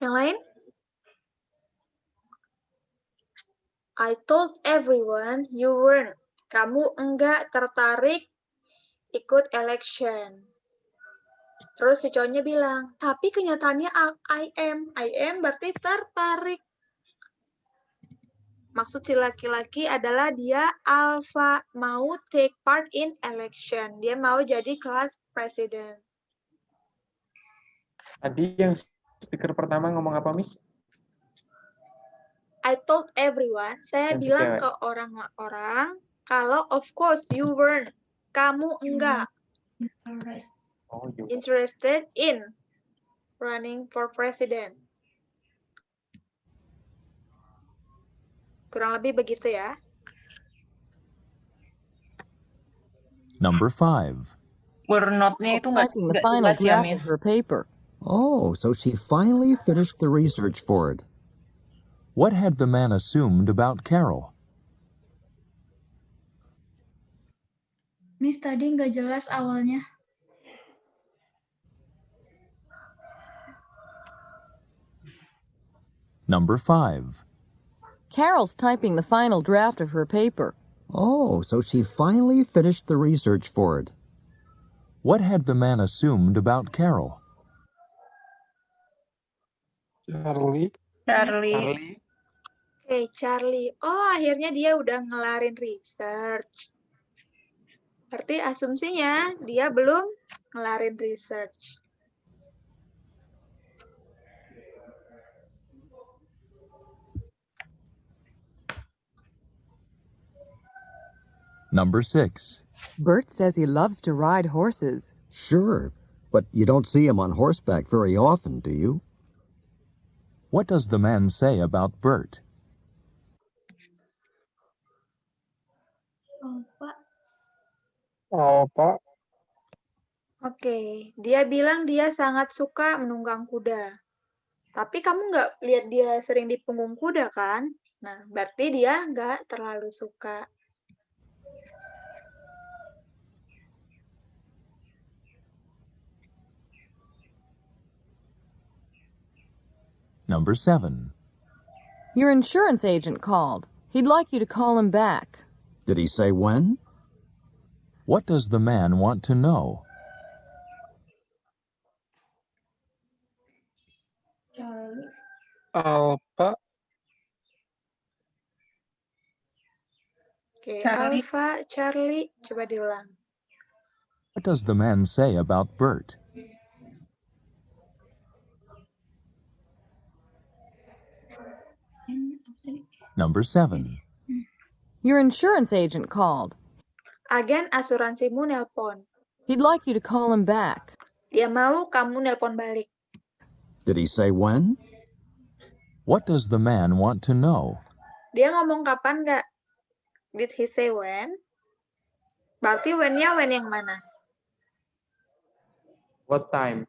Yang lain? I told everyone you weren't. Kamu enggak tertarik ikut election. Terus si cowoknya bilang, tapi kenyataannya I am. I am berarti tertarik. Maksud si laki-laki adalah dia alpha, mau take part in election. Dia mau jadi class president. Tadi yang speaker pertama ngomong apa, Miss? I told everyone, saya Yang si bilang cewek. ke orang-orang, kalau of course you weren't. Kamu enggak Oh, you. interested in running for president. Kurang lebih begitu ya. Number 5. Were not-nya itu Typing the nggak final jelas ya, draft of Miss. her paper. Oh, so she finally finished the research for it. What had the man assumed about Carol? Miss tadi nggak jelas awalnya. Number 5. Carol's typing the final draft of her paper. Oh, so she finally finished the research for it. What had the man assumed about Carol? Charlie. Oke, Charlie. Oh, akhirnya dia udah ngelarin research. Berarti asumsinya dia belum ngelarin research. Number 6. Bert says he loves to ride horses. Sure, but you don't see him on horseback very often, do you? What does the man say about Bert? Oh, Pak. Oh, Pak. Oke, dia bilang dia sangat suka menunggang kuda. Tapi kamu nggak lihat dia sering di punggung kuda, kan? Nah, berarti dia nggak terlalu suka. Number 7. Your insurance agent called. He'd like you to call him back. Did he say when? What does the man want to know? Pak. Oke, Charlie. Alpha, Charlie, coba diulang. What does the man say about Bert? Number 7. Your insurance agent called. Agen asuransimu nelpon. He'd like you to call him back. Dia mau kamu nelpon balik. Did he say when? What does the man want to know? Dia ngomong kapan nggak? Did he say when? Berarti when-nya when yang mana? What time?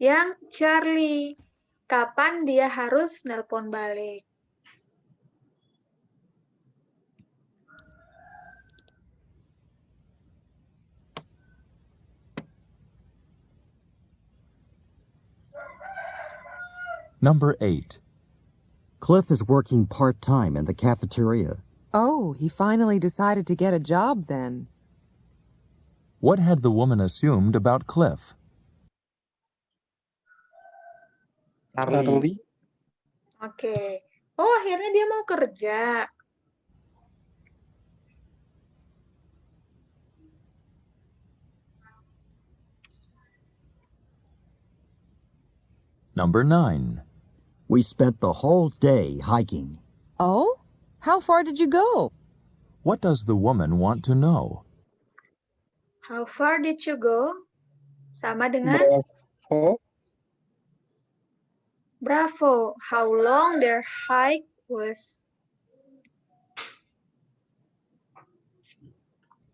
Yang Charlie. Kapan dia harus nelpon balik? Number 8. Cliff is working part-time in the cafeteria. Oh, he finally decided to get a job then. What had the woman assumed about Cliff? Charlie. Oke. Oh, akhirnya dia mau kerja. Number 9. We spent the whole day hiking. Oh? How far did you go? What does the woman want to know? How far did you go? Sama dengan Bravo. Bravo. How long their hike was.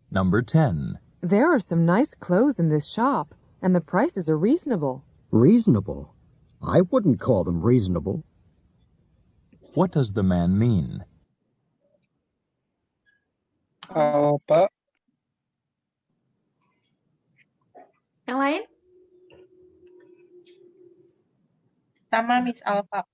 Number 10. There are some nice clothes in this shop, and the prices are reasonable. Reasonable? I wouldn't call them reasonable. What does the man mean? Alpha. Yang lain? Sama Miss Alpha.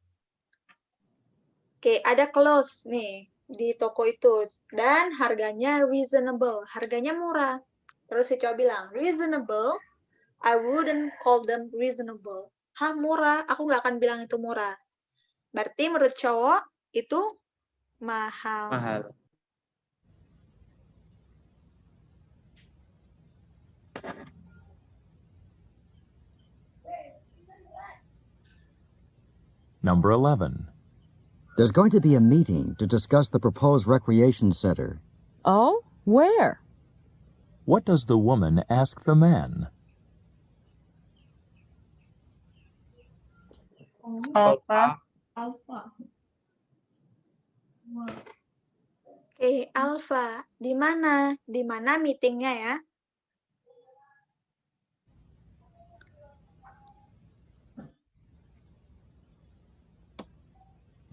Oke, ada clothes nih di toko itu. Dan harganya reasonable. Harganya murah. Terus si cowok bilang, reasonable? I wouldn't call them reasonable. Hah, murah? Aku nggak akan bilang itu murah. Berarti menurut cowok itu mahal. Mahal. Number 11. There's going to be a meeting to discuss the proposed recreation center. Oh? Where? What does the woman ask the man? Alpha. Oke, Alpha. Di mana? Di mana meetingnya ya?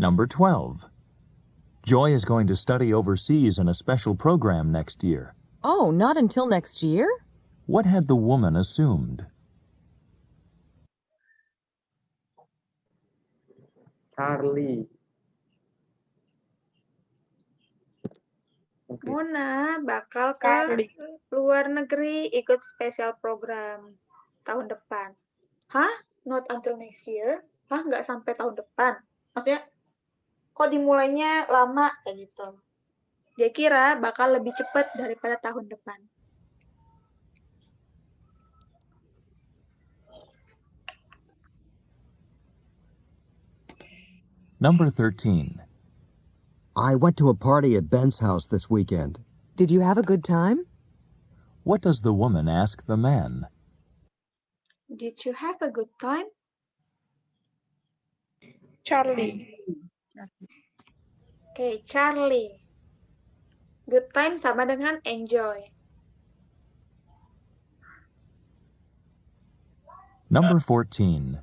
Number 12. Joy is going to study overseas in a special program next year. Oh, not until next year? What had the woman assumed? Charlie. Mona bakal ke luar negeri ikut spesial program tahun depan. Hah? Not until next year? Hah? Nggak sampai tahun depan? Maksudnya, kok dimulainya lama kayak gitu? Dia kira bakal lebih cepat daripada tahun depan. Number 13. I went to a party at Ben's house this weekend. Did you have a good time? What does the woman ask the man? Did you have a good time? Charlie. Oke, Charlie. Good time sama dengan enjoy. Number 14.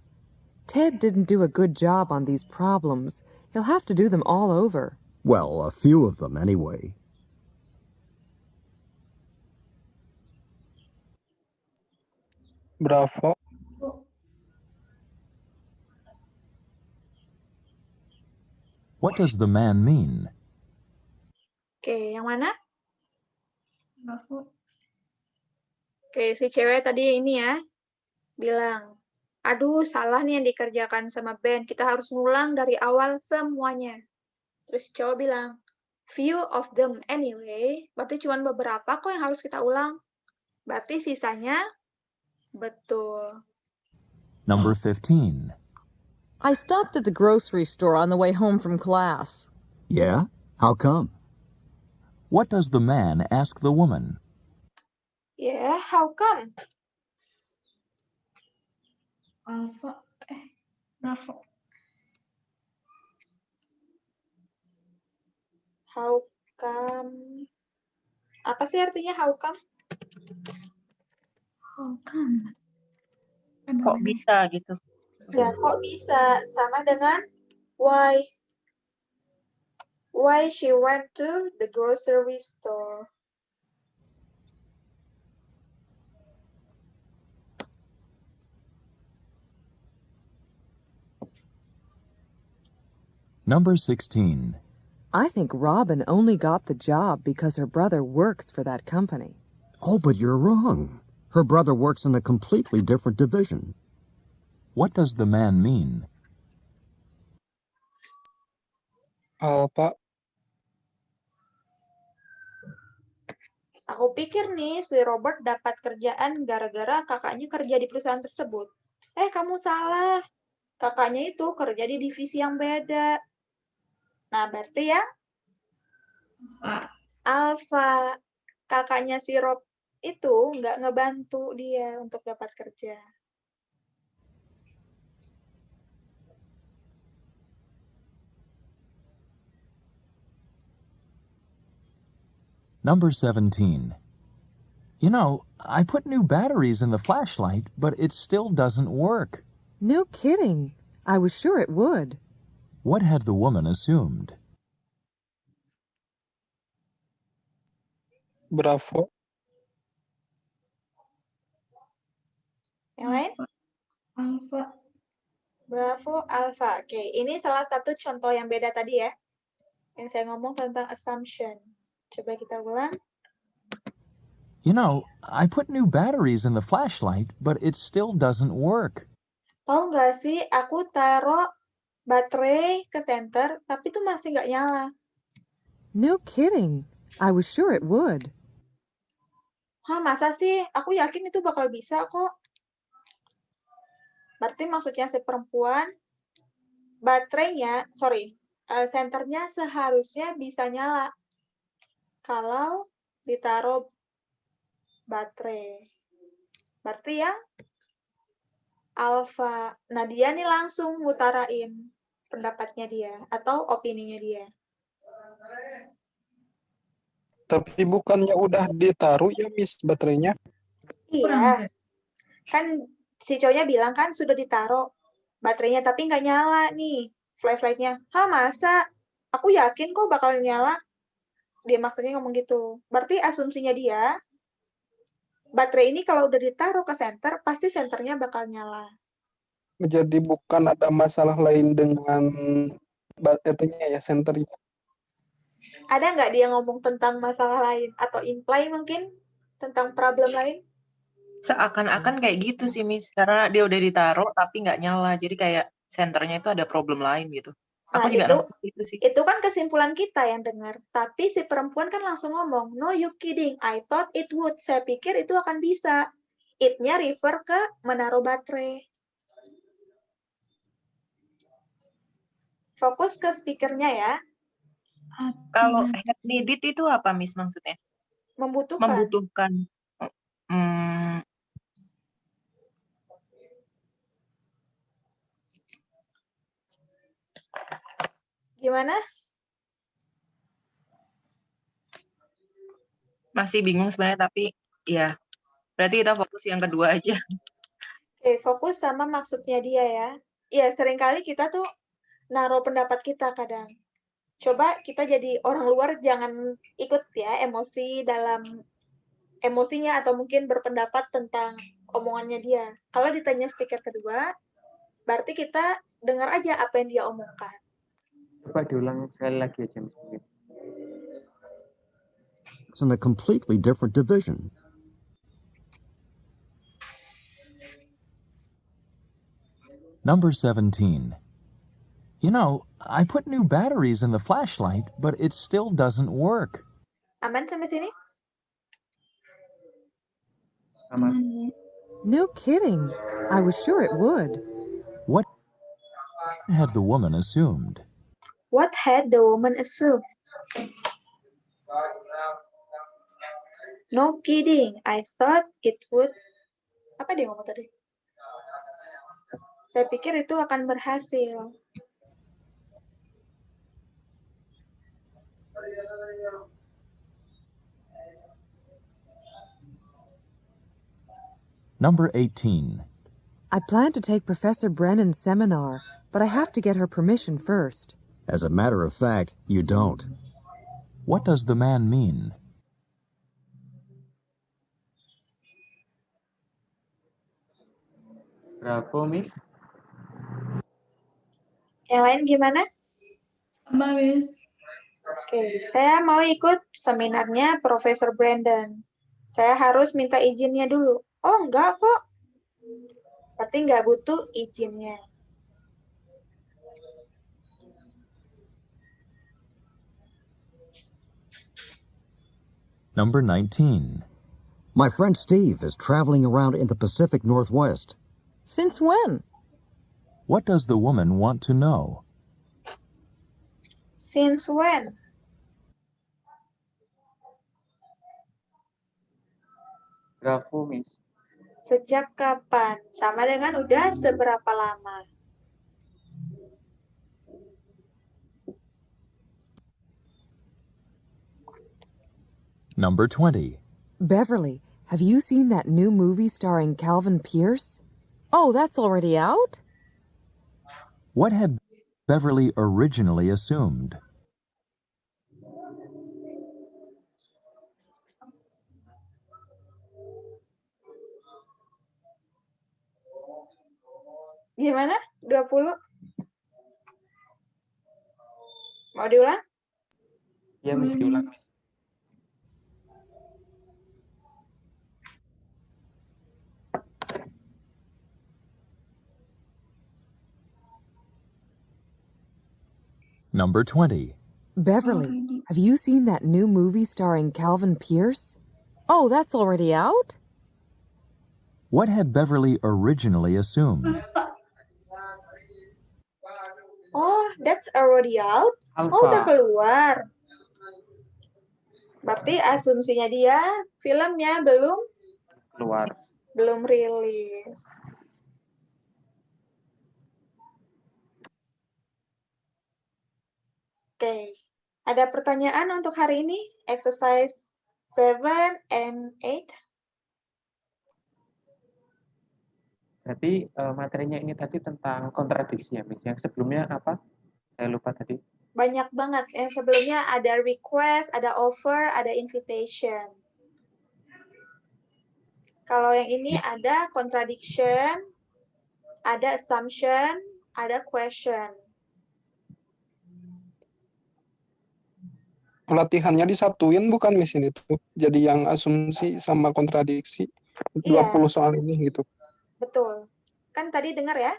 Ted didn't do a good job on these problems. He'll have to do them all over. Well, a few of them anyway. Bravo. What does the man mean? Oke, yang mana? Oke, si cewek tadi ini ya, bilang, aduh salah nih yang dikerjakan sama Ben, kita harus ngulang dari awal semuanya. Terus cowok bilang, Few of them anyway. Berarti cuma beberapa kok yang harus kita ulang. Berarti sisanya betul. Number 15. I stopped at the grocery store on the way home from class. Yeah? How come? What does the man ask the woman? Yeah, how come? Alpha, Bravo. How come? Apa sih artinya how come? How come? Kok bisa gitu? Ya, kok bisa? Sama dengan why. Why she went to the grocery store. Number 16. I think Robin only got the job because her brother works for that company. Oh, but you're wrong. Her brother works in a completely different division. What does the man mean? Pak. Aku pikir nih si Robert dapat kerjaan gara-gara kakaknya kerja di perusahaan tersebut. Kamu salah. Kakaknya itu kerja di divisi yang beda. Nah, berarti ya Alpha. Kakaknya si Rob itu nggak ngebantu dia untuk dapat kerja. Number 17. You know, I put new batteries in the flashlight, but it still doesn't work. No kidding. I was sure it would. What had the woman assumed? Bravo. Yang lain? Alpha. Bravo, Alpha. Oke, ini salah satu contoh yang beda tadi ya. Yang saya ngomong tentang assumption. Coba kita ulang. You know, I put new batteries in the flashlight, but it still doesn't work. Tahu nggak sih, aku taruh baterai ke senter, tapi itu masih nggak nyala. No kidding. I was sure it would. Hah, masa sih? Aku yakin itu bakal bisa kok. Berarti maksudnya si perempuan, senternya seharusnya bisa nyala. Kalau ditaruh baterai. Berarti ya Alpha. Nah, dia nih langsung ngutarain pendapatnya dia atau opininya dia. Tapi bukannya udah ditaruh ya, Miss, baterainya? Iya. Kan si cowoknya bilang kan sudah ditaruh baterainya, tapi nggak nyala nih flashlight-nya. Hah, masa? Aku yakin kok bakal nyala. Dia maksudnya ngomong gitu. Berarti asumsinya dia, baterai ini kalau udah ditaruh ke senter, pasti senternya bakal nyala. Jadi bukan ada masalah lain dengan itunya ya, senternya. Ada nggak dia ngomong tentang masalah lain? Atau imply mungkin tentang problem lain? Seakan-akan kayak gitu sih, Miss. Karena dia udah ditaruh tapi nggak nyala. Jadi kayak senternya itu ada problem lain gitu. Aku Nah, juga nangkep itu sih. Itu kan kesimpulan kita yang dengar. Tapi si perempuan kan langsung ngomong, no you kidding, I thought it would. Saya pikir itu akan bisa. It-nya refer ke menaruh baterai. Fokus ke speakernya ya. Kalau had needed itu apa, Miss, maksudnya? Membutuhkan. Membutuhkan. Gimana? Masih bingung sebenarnya, tapi ya berarti kita fokus yang kedua aja. Oke, fokus sama maksudnya dia ya. Ya, seringkali kita tuh naruh pendapat kita kadang. Coba kita jadi orang luar, jangan ikut ya emosi dalam emosinya atau mungkin berpendapat tentang omongannya dia. Kalau ditanya speaker kedua, berarti kita dengar aja apa yang dia omongkan. Coba diulang sekali lagi aja, Miss. It's in a completely different division. Number 17. You know, I put new batteries in the flashlight, but it still doesn't work. Aman sampai sini? Aman. No kidding. I was sure it would. What had the woman assumed? What had the woman assumed? No kidding. I thought it would. Apa dia ngomong tadi? Saya pikir itu akan berhasil. Number 18. I plan to take Professor Brennan's seminar, but I have to get her permission first. As a matter of fact, you don't. What does the man mean? Bravo, Miss. Yang lain gimana? Sama, Miss. Oke, saya mau ikut seminarnya Profesor Brandon. Saya harus minta izinnya dulu. Oh, enggak kok. Berarti nggak butuh izinnya. Number 19. My friend Steve is traveling around in the Pacific Northwest. Since when? What does the woman want to know? Since when? Bravo, Miss. Sejak kapan? Sama dengan udah seberapa lama. Number 20. Beverly, have you seen that new movie starring Calvin Pierce? Oh, that's already out? What had Beverly originally assumed? Gimana? 20? Mau diulang? Ya, Miss, diulang, Miss. Number 20. Beverly, have you seen that new movie starring Calvin Pierce? Oh, that's already out? What had Beverly originally assumed? Oh, that's already out? Alpha. Oh, udah keluar. Berarti asumsinya dia filmnya Keluar. belum rilis. Oke. Ada pertanyaan untuk hari ini? Exercise 7 and 8. Berarti materinya ini tadi tentang kontradiksi ya, Miss. Yang sebelumnya apa? Saya lupa tadi. Banyak banget. Yang sebelumnya ada request, ada offer, ada invitation. Kalau yang ini ada contradiction, ada assumption, ada question. Latihannya disatuin bukan Miss ini tuh. Jadi yang asumsi sama kontradiksi. 20 Iya. soal ini gitu. Betul. Kan tadi dengar ya?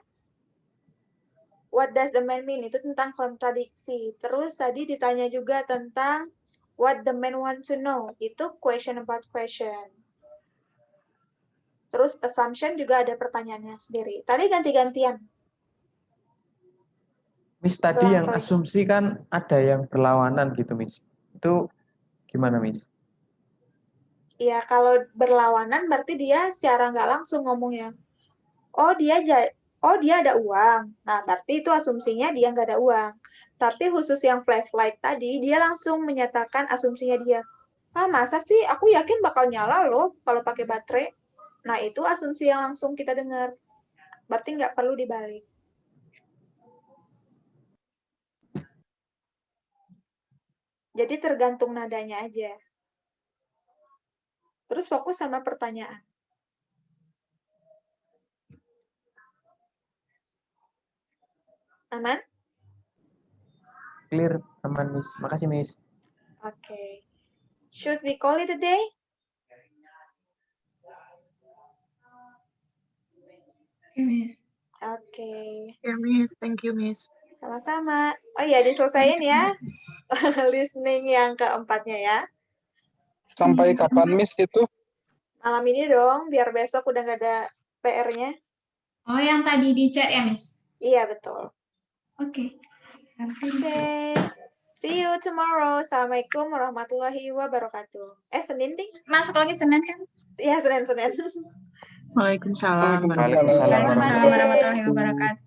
What does the man mean? Itu tentang kontradiksi. Terus tadi ditanya juga tentang what the man want to know. Itu question about question. Terus assumption juga ada pertanyaannya sendiri. Tadi ganti-gantian. Miss, tadi Selang yang seling. asumsi kan ada yang berlawanan gitu, Miss. Itu gimana, Miss? Ya, kalau berlawanan berarti dia secara nggak langsung ngomongnya. Oh, dia ada uang. Nah, berarti itu asumsinya dia nggak ada uang. Tapi khusus yang flashlight tadi, dia langsung menyatakan asumsinya dia. Ah, masa sih? Aku yakin bakal nyala loh kalau pakai baterai. Nah, itu asumsi yang langsung kita dengar. Berarti nggak perlu dibalik. Jadi tergantung nadanya aja. Terus fokus sama pertanyaan. Aman? Clear, aman, Miss. Makasih, Miss. Oke. Should we call it a day? Oke, Miss. Oke. Ya, Miss. Thank you, Miss. Sama-sama. Oh iya, diselesain ya. Listening yang keempatnya ya. Sampai kapan, Miss, itu? Malam ini dong, biar besok udah nggak ada PR-nya. Oh, yang tadi di chat ya, Miss? Iya, betul. Oke. Oke. See you tomorrow. Assalamualaikum warahmatullahi wabarakatuh. Senin, Ding? Masuk lagi Senin kan? Iya, Senin. Waalaikumsalam. Waalaikumsalam. Waalaikumsalam warahmatullahi wabarakatuh.